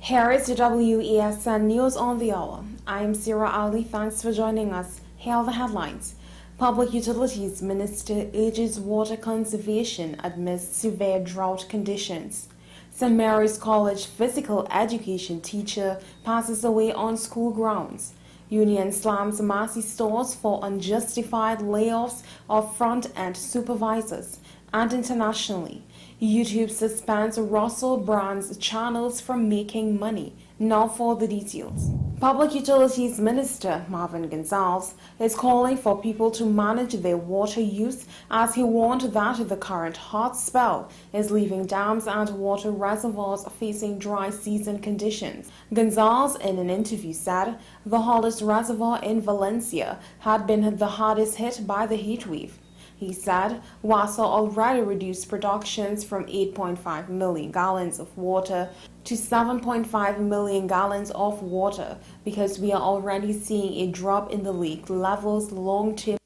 Here is the WESN News on the Hour. I am Sarah Ali. Thanks for joining us. Here are the headlines. Public Utilities Minister urges water conservation amidst severe drought conditions. St. Mary's College physical education teacher passes away on school grounds. Union slams Massey stores for unjustified layoffs of front-end supervisors. And internationally, YouTube suspends Russell Brand's channels from making money. Now for the details. Public Utilities Minister Marvin Gonzalez is calling for people to manage their water use, as he warned that the current hot spell is leaving dams and water reservoirs facing dry season conditions. Gonzalez, in an interview, said the hottest reservoir in Valencia had been the hardest hit by the heat wave. He said WASA already reduced productions from 8.5 million gallons of water to 7.5 million gallons of water because we are already seeing a drop in the lake level's long-term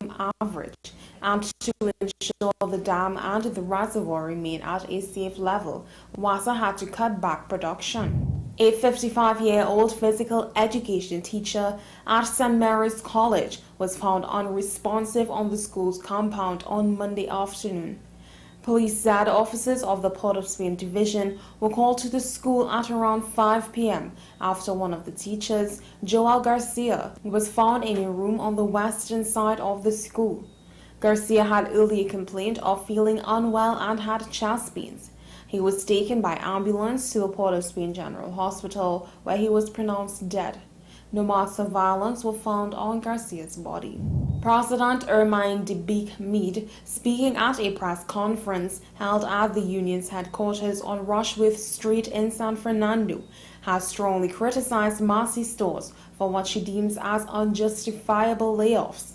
average, and to ensure the dam and the reservoir remain at a safe level, WASA had to cut back production. A 55-year-old physical education teacher at St. Mary's College was found unresponsive on the school's compound on Monday afternoon. Police said officers of the Port of Spain Division were called to the school at around 5 p.m. after one of the teachers, Joel Garcia, was found in a room on the western side of the school. Garcia had earlier complained of feeling unwell and had chest pains. He was taken by ambulance to the Port of Spain General Hospital, where he was pronounced dead. No marks of violence were found on Garcia's body. President Ermine Meade, speaking at a press conference held at the union's headquarters on Rushworth Street in San Fernando, has strongly criticized Massey stores for what she deems as unjustifiable layoffs.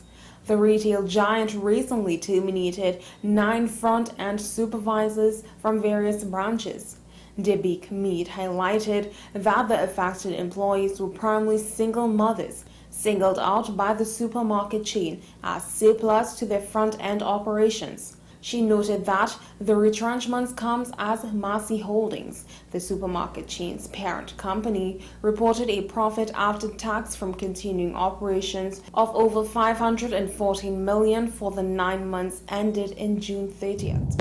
The retail giant recently terminated 9 front-end supervisors from various branches. Meade highlighted that the affected employees were primarily single mothers, singled out by the supermarket chain as surplus to their front-end operations. She noted that the retrenchments comes as Massey Holdings, the supermarket chain's parent company, reported a profit after tax from continuing operations of over $514 million for the 9 months ended in June 30th.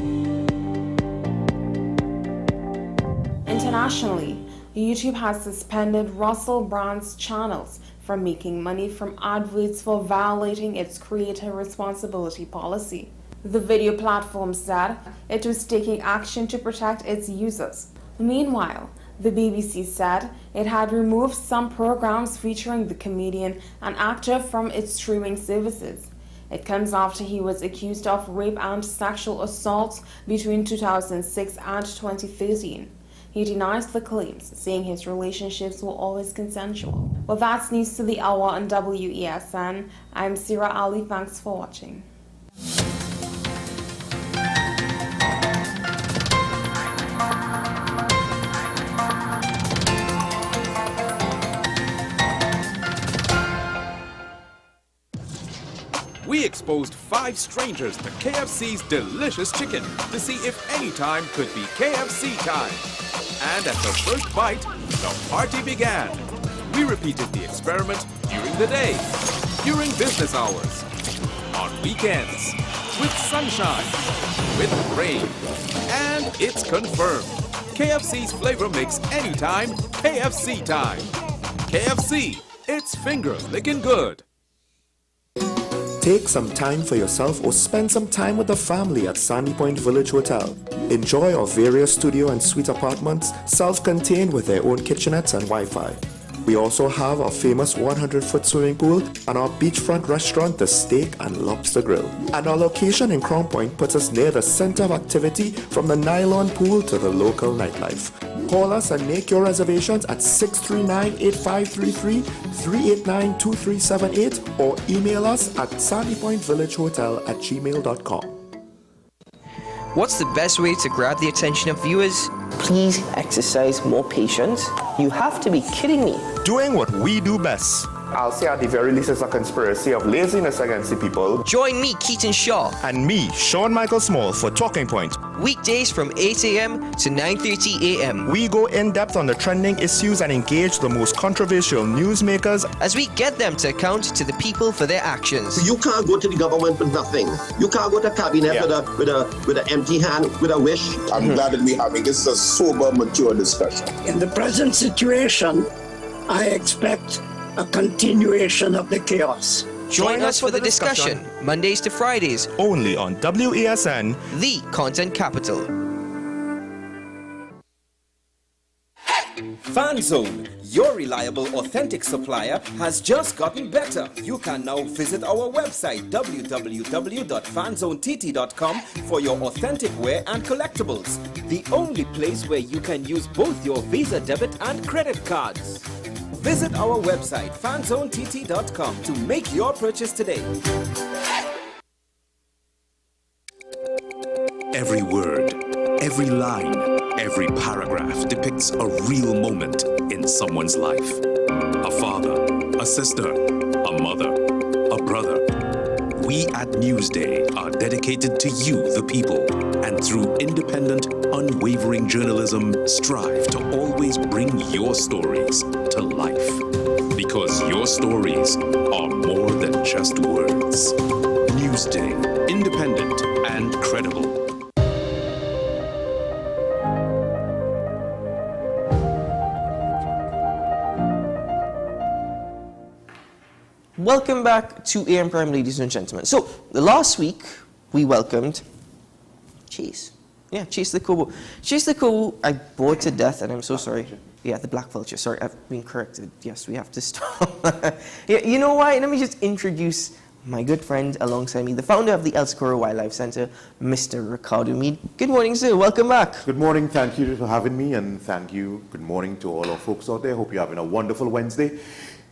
Internationally, YouTube has suspended Russell Brand's channels from making money from adverts for violating its creator responsibility policy. The video platform said it was taking action to protect its users. Meanwhile, the BBC said it had removed some programs featuring the comedian and actor from its streaming services. It comes after he was accused of rape and sexual assaults between 2006 and 2013. He denies the claims, saying his relationships were always consensual. Well, that's news to the hour on WESN. I'm Sira Ali. Thanks for watching. We exposed 5 strangers to KFC's delicious chicken to see if any time could be KFC time. And at the first bite, the party began. We repeated the experiment during the day, during business hours, on weekends, with sunshine, with rain. And it's confirmed. KFC's flavor makes anytime KFC time. KFC, it's finger-licking good. Take some time for yourself or spend some time with the family at Sandy Point Village Hotel. Enjoy our various studio and suite apartments, self-contained with their own kitchenettes and Wi-Fi. We also have our famous 100-foot swimming pool and our beachfront restaurant, the Steak and Lobster Grill. And our location in Crown Point puts us near the center of activity from the nylon pool to the local nightlife. Call us and make your reservations at 639-8533, 389-2378 or email us at sandypointvillagehotel@gmail.com. What's the best way to grab the attention of viewers? Please exercise more patience. You have to be kidding me. Doing what we do best. I'll say at the very least it's a conspiracy of laziness against the people. Join me, Keaton Shaw. And me, Sean Michael Small, for Talking Point. Weekdays from 8 a.m. to 9:30 a.m. We go in-depth on the trending issues and engage the most controversial newsmakers as we get them to account to the people for their actions. You can't go to the government with nothing. You can't go to cabinet with an empty hand, with a wish. I'm glad that we're having this a sober, mature discussion. In the present situation, I expect a continuation of the chaos. Join us for the discussion, Mondays to Fridays, only on WESN, the content capital. FanZone, your reliable, authentic supplier, has just gotten better. You can now visit our website www.fanzonett.com for your authentic wear and collectibles. The only place where you can use both your Visa debit and credit cards. Visit our website fanzonett.com to make your purchase today. Every word, every line, every paragraph depicts a real moment in someone's life. A father, a sister, a mother, a brother. We at Newsday are dedicated to you, the people, and through independent, unwavering journalism, strive to always bring your stories to life. Because your stories are more than just words. Newsday, independent and credible. Welcome back to AM Prime, ladies and gentlemen. So, last week, we welcomed Chase. Yeah, Chase the Kobo. Chase the Kobo, I bored to death, and I'm so sorry. Yeah, the black vulture. Sorry, I've been corrected. Yes, we have to stop. Yeah, you know why? Let me just introduce my good friend alongside me, the founder of the El Socorro Wildlife Center, Mr. Ricardo Mead. Good morning, sir. Welcome back. Good morning. Thank you for having me, and thank you. Good morning to all our folks out there. Hope you're having a wonderful Wednesday.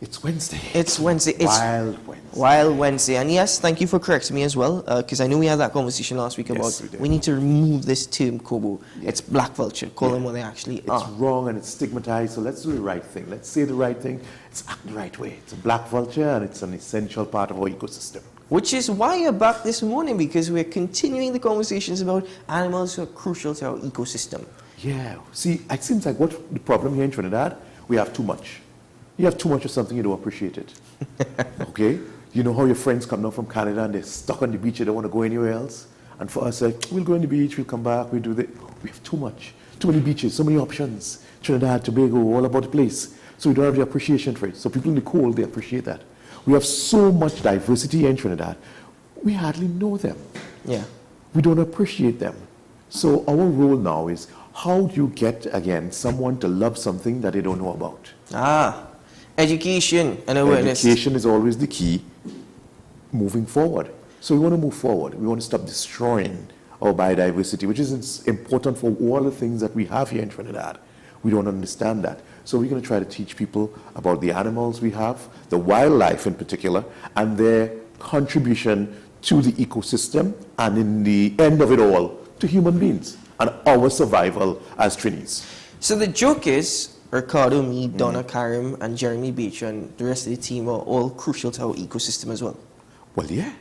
It's Wednesday. It's Wednesday. It's Wild Wednesday. Wild Wednesday. And yes, thank you for correcting me as well, because I know we had that conversation last week about we need to remove this term, Kobo. Yeah. It's black vulture. Call them what they actually are. It's wrong and it's stigmatized, so let's do the right thing. Let's say the right thing. Let's act the right way. It's a black vulture, and it's an essential part of our ecosystem. Which is why you're back this morning, because we're continuing the conversations about animals who are crucial to our ecosystem. Yeah. See, it seems like what the problem here in Trinidad, we have too much. You have too much of something, you don't appreciate it. Okay? You know how your friends come down from Canada and they're stuck on the beach, they don't want to go anywhere else? And for us, like, we'll go on the beach, we'll come back, we'll do that. We have too much. Too many beaches, so many options. Trinidad, Tobago, all about the place. So we don't have the appreciation for it. So people in the cold, they appreciate that. We have so much diversity in Trinidad. We hardly know them. Yeah. We don't appreciate them. So our role now is, how do you get, again, someone to love something that they don't know about? Education and awareness. Education is always the key moving forward. So we want to move forward. We want to stop destroying our biodiversity, which is important for all the things that we have here in Trinidad. We don't understand that. So we're going to try to teach people about the animals we have, the wildlife in particular, and their contribution to the ecosystem, and in the end of it all, to human beings and our survival as Trinis. So the joke is, Ricardo, me, Donna Karim, and Jeremy Beecher, and the rest of the team are all crucial to our ecosystem as well. Well, yeah,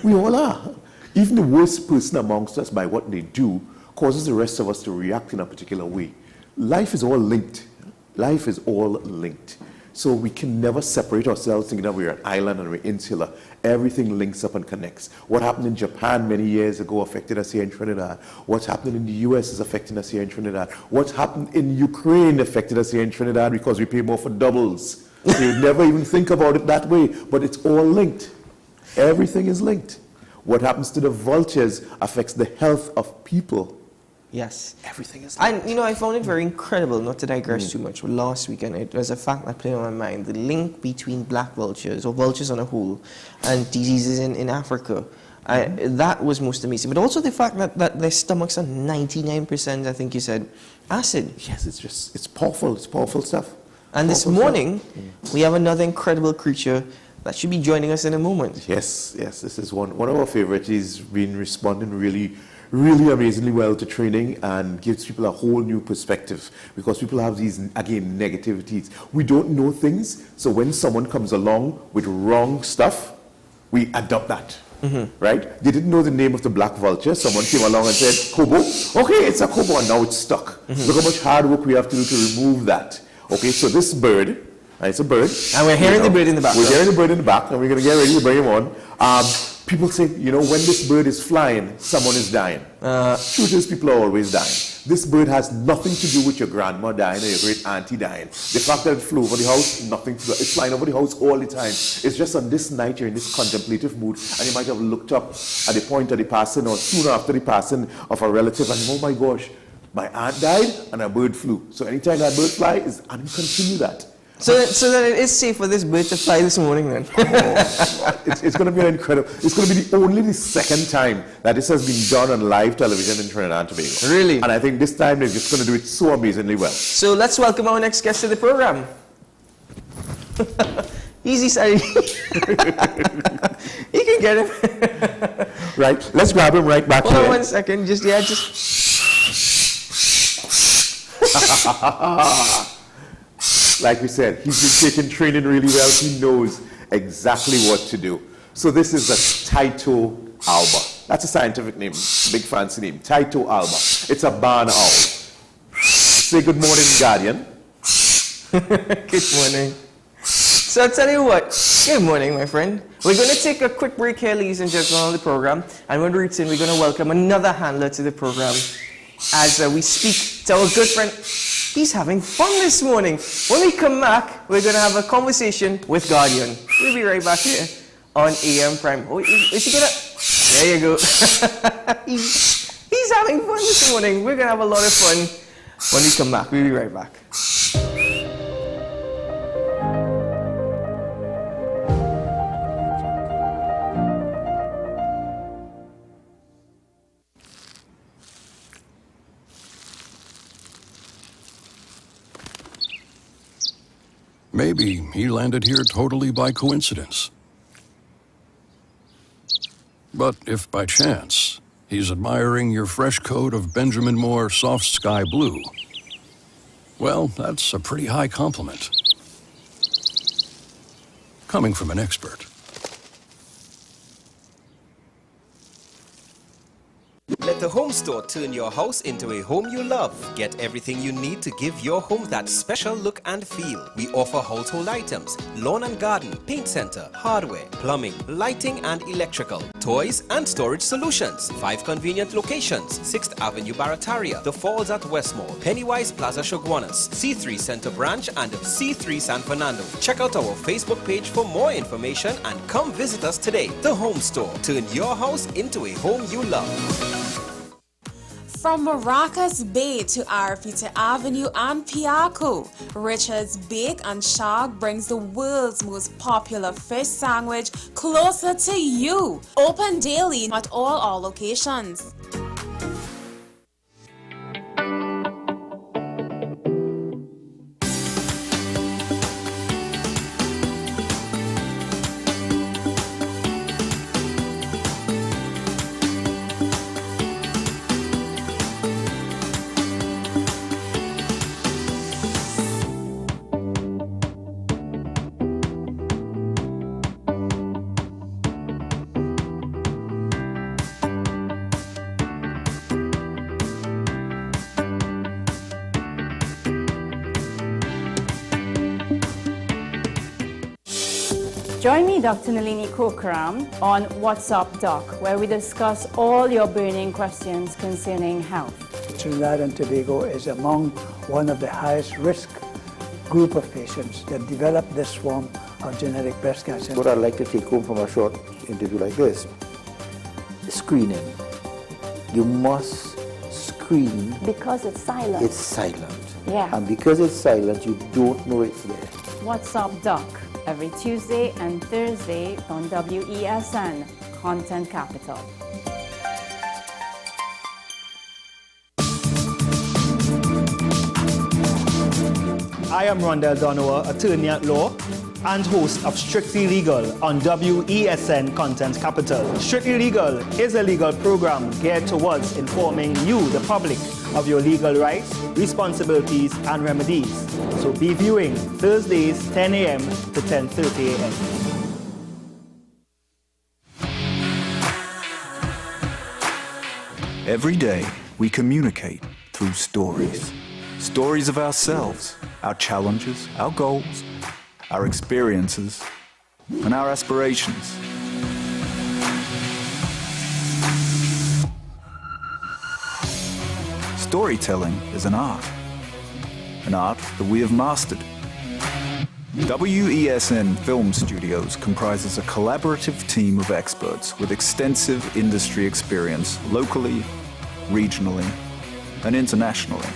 we all are. Even the worst person amongst us, by what they do, causes the rest of us to react in a particular way. Life is all linked. Life is all linked. So we can never separate ourselves thinking that we're an island and we're insular. Everything links up and connects. What happened in Japan many years ago affected us here in Trinidad. What's happening in the US is affecting us here in Trinidad. What's happened in Ukraine affected us here in Trinidad because we pay more for doubles. You never even think about it that way, but it's all linked. Everything is linked. What happens to the vultures affects the health of people. Yes. Everything is linked. And, you know, I found it very incredible, not to digress too much, but last weekend it was a fact that played on my mind, the link between black vultures, or vultures on a whole, and diseases in Africa. That was most amazing. But also the fact that their stomachs are 99%, I think you said, acid. Yes, it's powerful. It's powerful stuff. And this morning, we have another incredible creature that should be joining us in a moment. Yes, this is one of our favorites. He's been responding really amazingly well to training and gives people a whole new perspective, because people have these, again, negativities. We don't know things, so when someone comes along with wrong stuff, we adopt that. Right? They didn't know the name of the black vulture. Someone came along and said, Kobo. Okay, it's a Kobo, and now it's stuck. Look how much hard work we have to do to remove that. Okay, so this bird, it's a bird. And we're hearing the bird in the back. We're hearing the bird in the back, and we're going to get ready to bring him on. People say, you know, when this bird is flying, someone is dying. Truth is, people are always dying. This bird has nothing to do with your grandma dying or your great auntie dying. The fact that it flew over the house, nothing to do. It's flying over the house all the time. It's just on this night you're in this contemplative mood, and you might have looked up at the point of the passing or soon after the passing of a relative, and oh my gosh, my aunt died and a bird flew. So anytime that bird flies, and you continue that. So that it is safe for this bird to fly this morning then. It's going to be incredible. It's going to be only the second time that this has been done on live television in Trinidad and Tobago. Really? And I think this time they're just going to do it so amazingly well. So let's welcome our next guest to the program. Easy, sorry. You can get him. Right. Let's grab him right back here. Hold on 1 second. Just. Like we said, he's been taking training really well. He knows exactly what to do. So this is a Taito alba. That's a scientific name, big fancy name. Taito alba. It's a barn owl. Say good morning, Guardian. Good morning. So I'll tell you what. Good morning, my friend. We're going to take a quick break here, ladies and gentlemen, on the program. And when we return, we're going to welcome another handler to the program as we speak to our good friend. He's having fun this morning. When we come back, we're going to have a conversation with Guardian. We'll be right back here on AM Prime. Oh, is he going to... There you go. He's having fun this morning. We're going to have a lot of fun when we come back. We'll be right back. maybe he landed here totally by coincidence. But if by chance he's admiring your fresh coat of Benjamin Moore soft sky blue, well, that's a pretty high compliment. Coming from an expert. Let the home store turn your house into a home you love. Get everything you need to give your home that special look and feel. We offer household items, lawn and garden, paint center, hardware, plumbing, lighting and electrical, toys and storage solutions. 5 convenient locations: 6th Avenue Barataria, The Falls at Westmore, Pennywise Plaza Shoguanas, C3 Center Branch and C3 San Fernando. Check out our Facebook page for more information and come visit us today. The Home Store. Turn your house into a home you love. From Maracas Bay to Arapita Avenue and Piaco, Richard's Bake and Shag brings the world's most popular fish sandwich closer to you. Open daily at all our locations. Join me, Dr. Nalini Kokram, on What's Up Doc, where we discuss all your burning questions concerning health. Trinidad and Tobago is among one of the highest risk group of patients that develop this form of genetic breast cancer. What I'd like to take home from a short interview like this, screening. You must screen. Because it's silent. It's silent. Yeah. And because it's silent, you don't know it's there. What's Up Doc, every Tuesday and Thursday on WESN, Content Capital. I am Rondell Donowa, attorney at law and host of Strictly Legal on WESN Content Capital. Strictly Legal is a legal program geared towards informing you, the public, of your legal rights, responsibilities, and remedies. So be viewing Thursdays 10 a.m. to 10:30 a.m. Every day, we communicate through stories. Stories of ourselves, our challenges, our goals, our experiences, and our aspirations. Storytelling is an art that we have mastered. WESN Film Studios comprises a collaborative team of experts with extensive industry experience locally, regionally, and internationally.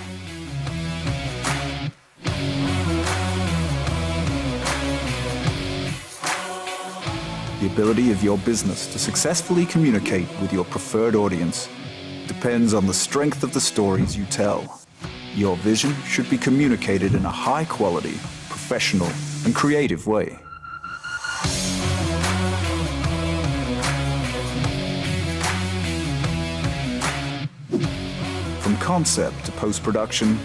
The ability of your business to successfully communicate with your preferred audience depends on the strength of the stories you tell. Your vision should be communicated in a high-quality, professional, and creative way. From concept to post-production,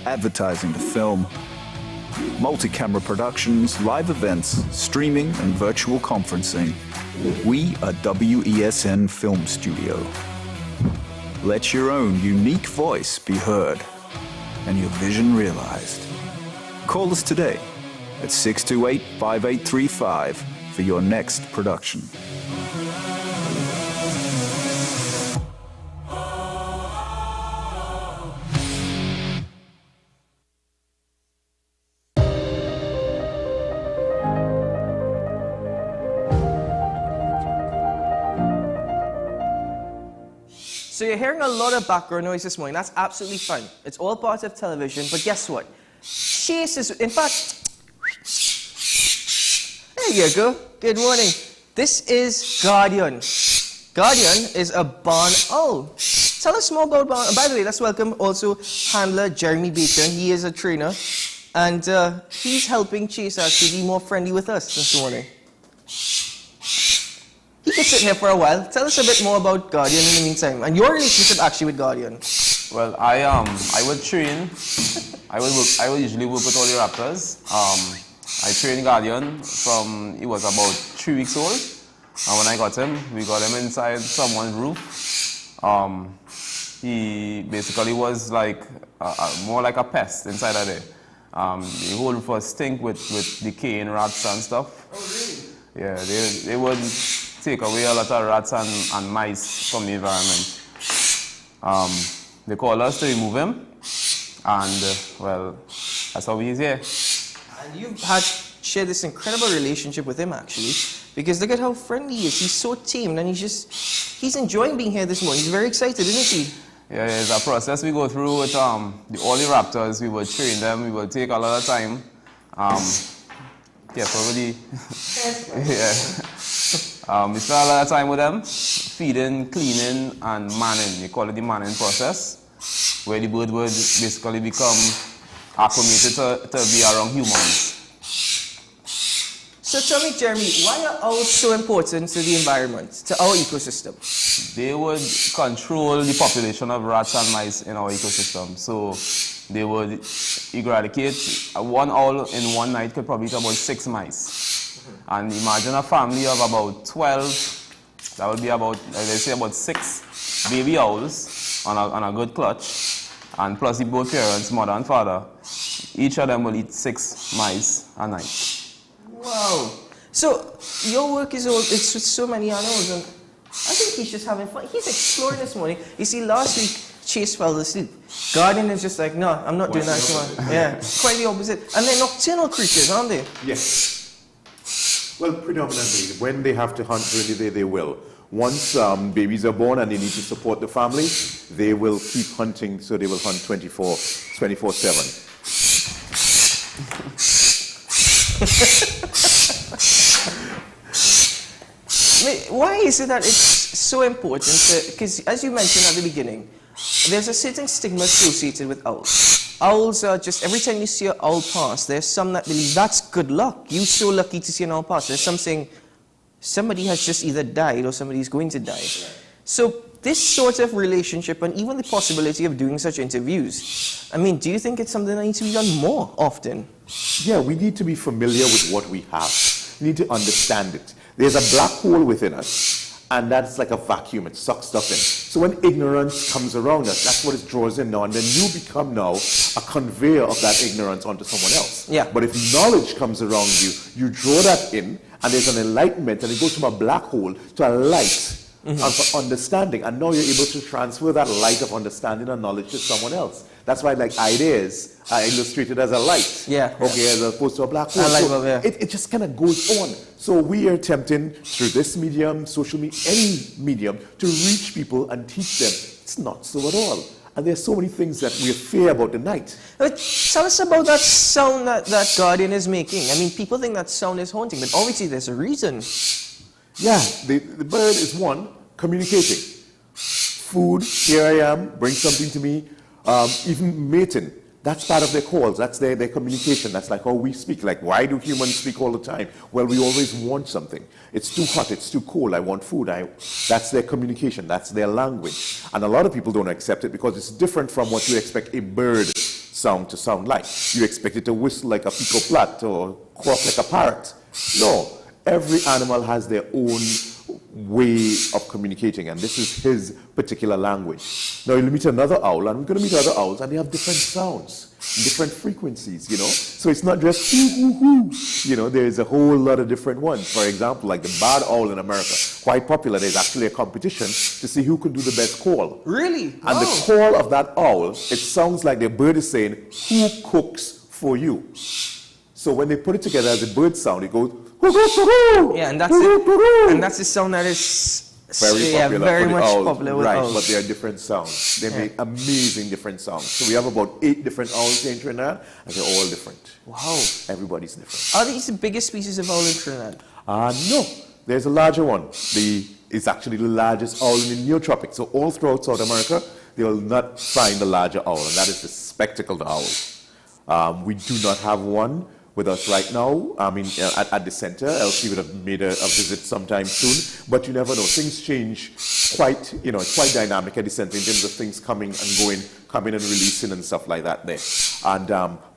advertising to film, multi-camera productions, live events, streaming, and virtual conferencing, we are WESN Film Studio. Let your own unique voice be heard and your vision realized. Call us today at 628-5835 for your next production. So you're hearing a lot of background noise this morning. That's absolutely fine. It's all part of television, but guess what? Chase is, in fact, there you go. Good morning. This is Guardian. Guardian is a barn owl. Tell us more about barn. By the way, let's welcome also handler Jeremy Baker. He is a trainer And he's helping Chase actually be more friendly with us this morning. He could sit here for a while. Tell us a bit more about Guardian in the meantime, and your relationship actually with Guardian. Well, I would train. I would usually work with all the Raptors. I trained Guardian from he was about 3 weeks old, and when I got him, we got him inside someone's roof. He basically was like more like a pest inside of there. The whole roof was stink with decaying rats and stuff. Oh, really? Yeah, they would take away a lot of rats and mice from the environment. They called us to remove him, and well, that's how he's here. And you've shared this incredible relationship with him actually, because look at how friendly he is. He's so tamed, and he's enjoying being here this morning. He's very excited, isn't he? Yeah, it's a process we go through with all the Raptors. We will train them. We will take a lot of time. Yeah, probably. Yeah. We spend a lot of time with them, feeding, cleaning, and manning. We call it the manning process, where the bird would basically become acclimated to be around humans. So tell me, Jeremy, why are owls so important to the environment, to our ecosystem? They would control the population of rats and mice in our ecosystem. So they would eradicate. One owl in one night could probably eat about 6 mice. And imagine a family of about 12, that would be about, let's say about 6 baby owls on a good clutch. And plus the both parents, mother and father, each of them will eat 6 mice a night. Wow. So your work it's with so many animals, and I think he's just having fun. He's exploring this morning. You see, last week Chase fell asleep. Guardian is just like, no, I'm not doing that tomorrow. Yeah, quite the opposite. And they're nocturnal creatures, aren't they? Yes. Well, predominantly, when they have to hunt during the day, they will. Once babies are born and they need to support the family, they will keep hunting, so they will hunt 24/7. Why is it that it's so important? Because as you mentioned at the beginning, there's a certain stigma associated with owls. Owls are just, every time you see an owl pass, there's some that believe that's good luck. You're so lucky to see an owl pass. There's some saying somebody has just either died or somebody's going to die. So this sort of relationship, and even the possibility of doing such interviews, I mean, do you think it's something that needs to be done more often? Yeah, we need to be familiar with what we have. We need to understand it. There's a black hole within us, and that's like a vacuum. It sucks stuff in. So when ignorance comes around us, that's what it draws in now, and then you become now a conveyor of that ignorance onto someone else. Yeah. But if knowledge comes around you, you draw that in, and there's an enlightenment, and it goes from a black hole to a light of understanding, and now you're able to transfer that light of understanding and knowledge to someone else. That's why, like, ideas are illustrated as a light. Yeah. Okay, as opposed to a black hole. So it just kind of goes on. So we are attempting through this medium, social media, any medium, to reach people and teach them it's not so at all. And there's so many things that we fear about the night. Tell us about that sound that Guardian is making. I mean, people think that sound is haunting, but obviously there's a reason. Yeah, the bird is one, communicating. Food, here I am, bring something to me. Even mating, that's part of their calls, that's their communication, that's like how we speak. Like, why do humans speak all the time? Well, we always want something. It's too hot, it's too cold, I want food. That's their communication, that's their language. And a lot of people don't accept it because it's different from what you expect a bird sound to sound like. You expect it to whistle like a pico plat or croak like a parrot. No, every animal has their own way of communicating, and this is his particular language. Now you'll meet another owl, and we're going to meet other owls, and they have different sounds, different frequencies, you know. So it's not just hoo, hoo, hoo. You know, there's a whole lot of different ones. For example, like the barred owl in America, quite popular. There's actually a competition to see who can do the best call. Really? And the call of that owl, it sounds like the bird is saying, who cooks for you? So when they put it together as a bird sound, it goes, yeah, and that's it. And that's the sound that is very much popular with right, owls. But they are different sounds. They make amazing different sounds. So we have about 8 different owls here in Trinidad, and they're all different. Wow. Everybody's different. Are these the biggest species of owl in Trinidad? No. There's a larger one. It's actually the largest owl in the Neotropics. So all throughout South America, they will not find a larger owl, and that is the spectacled owl. We do not have one with us right now, at the center, else we would have made a visit sometime soon. But you never know. Things change quite, it's quite dynamic at the center in terms of things coming and going, coming and releasing and stuff like that there. And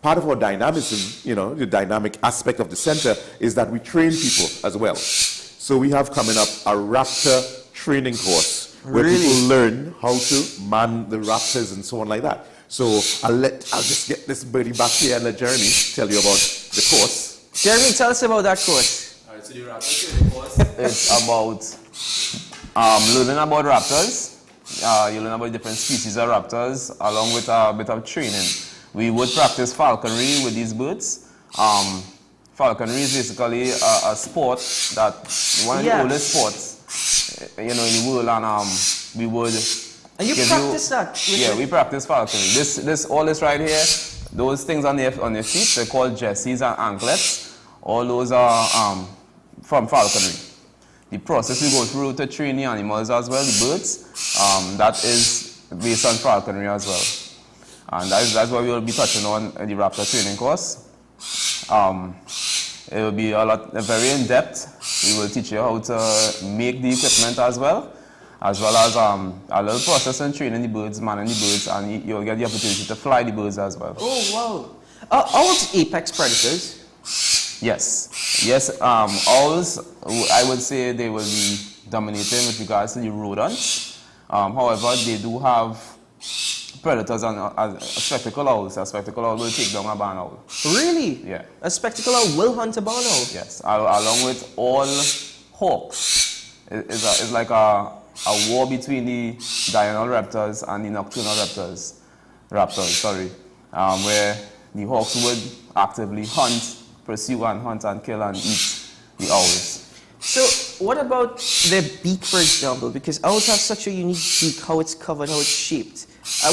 part of our dynamism, the dynamic aspect of the center is that we train people as well. So we have coming up a Raptor training course where people learn how to man the Raptors and so on like that. So I'll just get this birdie back here and let Jeremy tell you about the course. Jeremy, tell us about that course. All right, so the Raptor training course, it's about learning about raptors. You learn about different species of raptors along with a bit of training. We would practice falconry with these birds. Falconry is basically a sport that one of the oldest sports, in the world, and we would. And you practice that? Yeah, we practice falconry. All this right here, those things on your feet, they're called jerseys and anklets. All those are from falconry. The process we go through to train the animals as well, the birds, that is based on falconry as well. And that's what we will be touching on in the Raptor training course. It will be very in-depth. We will teach you how to make the equipment as well as a little process in training the birds, manning the birds, and you'll get the opportunity to fly the birds as well. Oh, wow. Owls apex predators? Yes. Owls, I would say they will be dominating with regards to the rodents. However, they do have predators and spectacle owls. A spectacle owl will take down a barn owl. Really? Yeah. A spectacle owl will hunt a barn owl? Yes, along with all hawks. It's like a war between the diurnal raptors and the nocturnal raptors, where the hawks would actively hunt, pursue and hunt and kill and eat the owls. So what about their beak, for example? Because owls have such a unique beak, how it's covered, how it's shaped.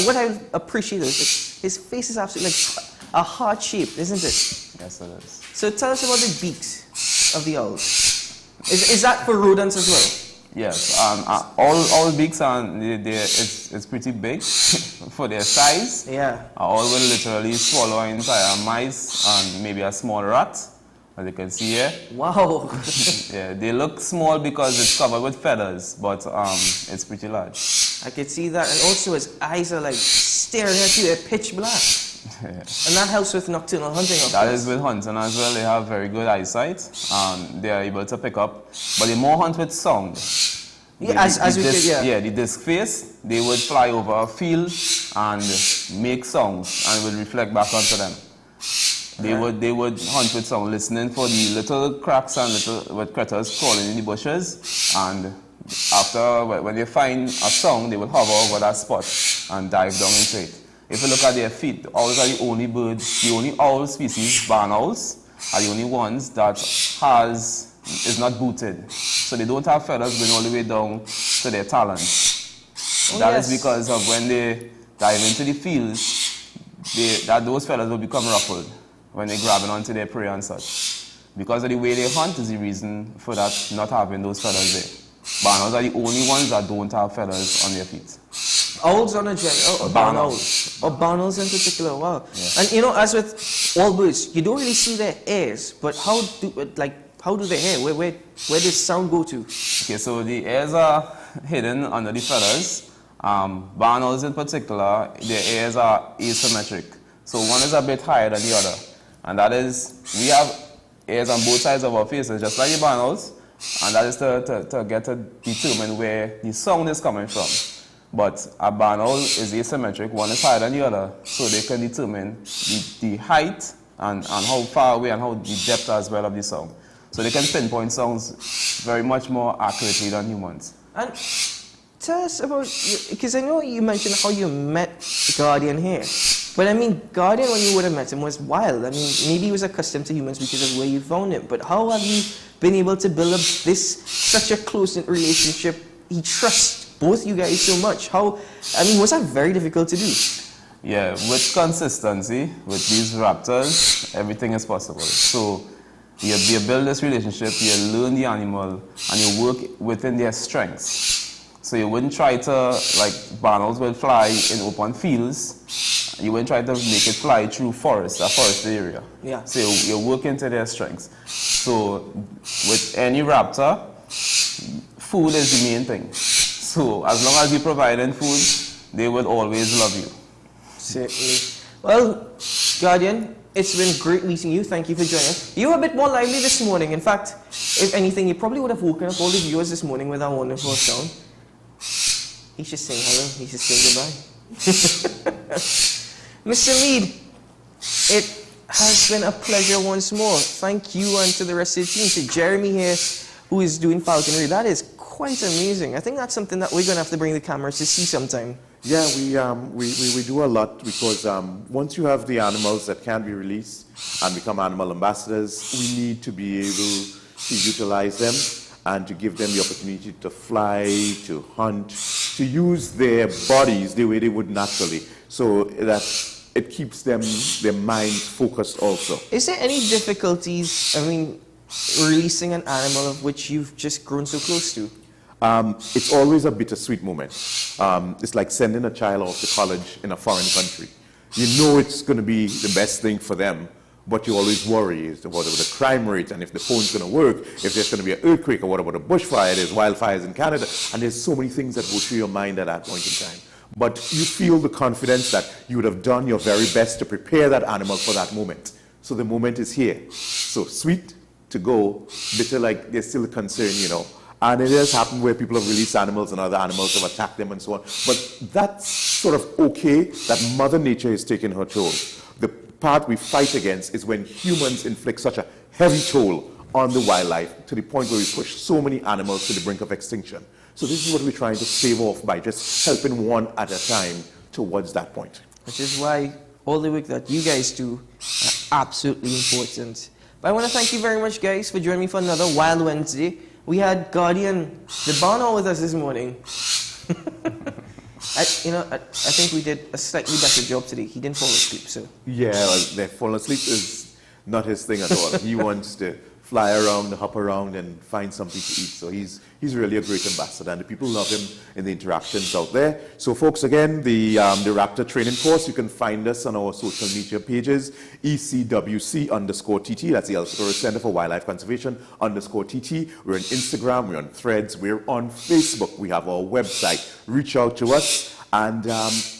What I appreciate is his face is absolutely like a heart shape, isn't it? Yes, it is. So tell us about the beaks of the owls. Is that for rodents as well? Yes, all beaks it's pretty big for their size. Yeah. All will literally swallow an entire mice and maybe a small rat, as you can see here. Wow. Yeah, they look small because it's covered with feathers, but it's pretty large. I can see that, and also his eyes are like staring at you. They're pitch black. Yeah. And that helps with nocturnal hunting, of That course. is with hunting as well. They have very good eyesight, and they are able to pick up. But they more hunt with sound. Yeah, as we did, yeah. Yeah, the disc face, they would fly over a field and make songs and would reflect back onto them. They would hunt with sound, listening for the little cracks and little critters crawling in the bushes. And after, when they find a song, they would hover over that spot and dive down into it. If you look at their feet, owls are the only birds, the only owl species, barn owls, are the only ones that is not booted. So they don't have feathers going all the way down to their talons. That is because of when they dive into the fields, those feathers will become ruffled when they're grabbing onto their prey and such. Because of the way they hunt is the reason for that not having those feathers there. Barn owls are the only ones that don't have feathers on their feet. Owls on a general, barn owls. Or barn owls in particular, wow. Yeah. And as with all birds, you don't really see their ears, but how do they hear? Where does sound go to? Okay, so the ears are hidden under the feathers. Barn owls in particular, their ears are asymmetric. So one is a bit higher than the other. And that is, we have ears on both sides of our faces, just like the barn owls. And that is to get to determine where the sound is coming from. But a barn owl is asymmetric, one is higher than the other, so they can determine the height and how far away and how the depth as well of the sound. So they can pinpoint sounds very much more accurately than humans. And tell us about, because I know you mentioned how you met Guardian here. But I mean, Guardian, when you would have met him, was wild. I mean, maybe he was accustomed to humans because of where you found him. But how have you been able to build up such a close-knit relationship? He trusts both you guys so much. Was that very difficult to do? Yeah, with consistency, with these raptors, everything is possible. So you build this relationship, you learn the animal, and you work within their strengths. So you wouldn't try to, like barn owls will fly in open fields, you wouldn't try to make it fly through a forest area. Yeah. So you work into their strengths. So with any raptor, food is the main thing. So as long as you provide them food, they will always love you. Certainly. Well, Guardian, it's been great meeting you. Thank you for joining us. You were a bit more lively this morning. In fact, if anything, you probably would have woken up all the viewers this morning with our wonderful sound. He's just saying hello. He's just saying goodbye. Mr. Mead, it has been a pleasure once more. Thank you and to the rest of the team. To Jeremy here, who is doing falconry. That is quite amazing. I think that's something that we're going to have to bring the cameras to see sometime. Yeah, we do a lot because once you have the animals that can be released and become animal ambassadors, we need to be able to utilize them and to give them the opportunity to fly, to hunt, to use their bodies the way they would naturally, so that it keeps their mind focused also. Is there any difficulties, releasing an animal of which you've just grown so close to? It's always a bittersweet moment. It's like sending a child off to college in a foreign country. You know it's going to be the best thing for them, but you always worry about the crime rate and if the phone's going to work, if there's going to be an earthquake, or what about a bushfire, there's wildfires in Canada, and there's so many things that go through your mind at that point in time. But you feel the confidence that you would have done your very best to prepare that animal for that moment. So the moment is here. So sweet to go, bitter like there's still a concern, you know. And it has happened where people have released animals and other animals have attacked them and so on. But that's sort of okay, that Mother Nature is taking her toll. The part we fight against is when humans inflict such a heavy toll on the wildlife to the point where we push so many animals to the brink of extinction. So this is what we're trying to stave off by just helping one at a time towards that point. Which is why all the work that you guys do are absolutely important. But I want to thank you very much, guys, for joining me for another Wild Wednesday. We had Guardian the Barnor with us this morning. I think we did a slightly better job today. He didn't fall asleep, so. Yeah, well, falling asleep is not his thing at all. He wants to fly around, hop around, and find something to eat. So he's really a great ambassador, and the people love him in the interactions out there. So folks, again, the Raptor training course, you can find us on our social media pages, ECWC_TT, that's the El Socorro Center for Wildlife Conservation _TT. We're on Instagram, we're on Threads, we're on Facebook, we have our website. Reach out to us. And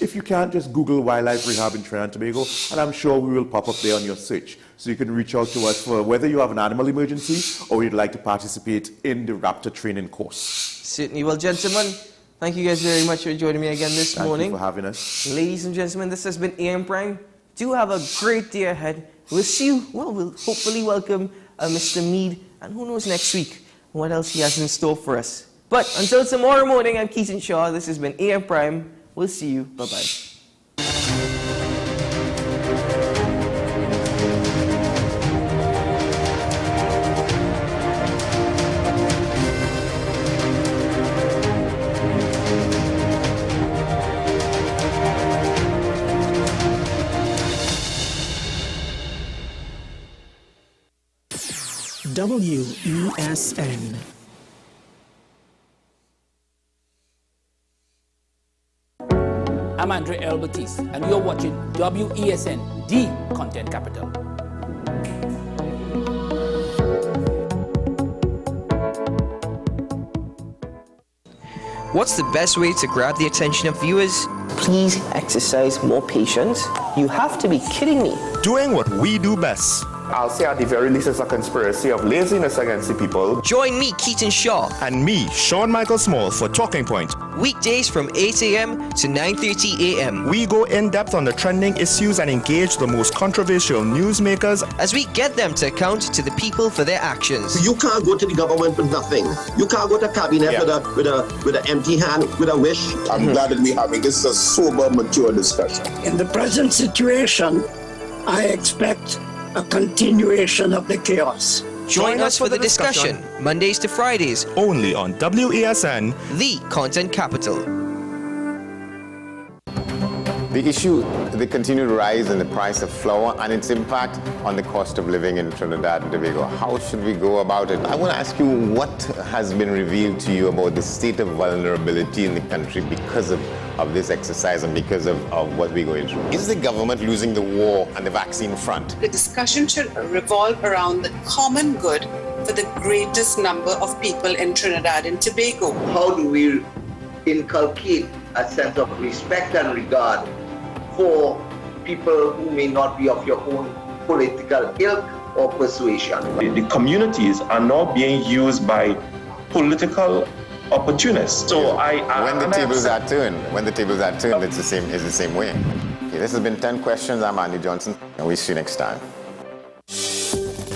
if you can't, just Google wildlife rehab in Trinidad and Tobago, and I'm sure we will pop up there on your search. So you can reach out to us for whether you have an animal emergency or you'd like to participate in the Raptor training course. Certainly. Well, gentlemen, thank you guys very much for joining me again this morning. Thank you for having us. Ladies and gentlemen, this has been AM Prime. Do have a great day ahead. We'll see you. Well, we'll hopefully welcome Mr. Mead, and who knows next week what else he has in store for us. But until tomorrow morning, I'm Keaton Shaw. This has been AM Prime. We'll see you. Bye-bye. WESN. I'm Andre L. Batiste, and you're watching WESN, the content capital. What's the best way to grab the attention of viewers? Please exercise more patience. You have to be kidding me. Doing what we do best. I'll say at the very least it's a conspiracy of laziness against the people. Join me, Keaton Shaw. And me, Sean Michael Small, for Talking Point. Weekdays from 8 a.m. to 9:30 a.m. We go in depth on the trending issues and engage the most controversial newsmakers as we get them to account to the people for their actions. You can't go to the government with nothing. You can't go to cabinet with an empty hand, with a wish. I'm glad that we're having this a sober, mature discussion. In the present situation, I expect a continuation of the chaos. Join us for the discussion, Mondays to Fridays, only on WESN, the content capital. The issue the continued rise in the price of flour and its impact on the cost of living in Trinidad and Tobago. How should we go about it? I want to ask you, what has been revealed to you about the state of vulnerability in the country because of this exercise and because of what we're going through? Is the government losing the war on the vaccine front? The discussion should revolve around the common good for the greatest number of people in Trinidad and Tobago. How do we inculcate a sense of respect and regard for people who may not be of your own political ilk or persuasion? The communities are now being used by political opportunists. So when the tables are turned, it's the same way. Okay, this has been 10 questions. I'm Andy Johnson, and we'll see you next time.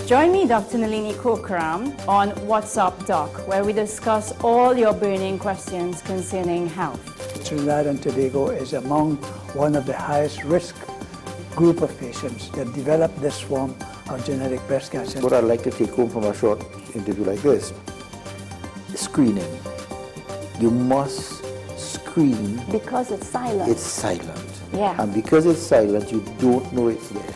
Join me, Dr. Nalini Kokaram, on What's Up Doc, where we discuss all your burning questions concerning health. Trinidad and Tobago is among one of the highest risk group of patients that develop this form of genetic breast cancer. What I'd like to take home from a short interview like this, screening. You must screen. Because it's silent. It's silent. Yeah. And because it's silent, you don't know it's there.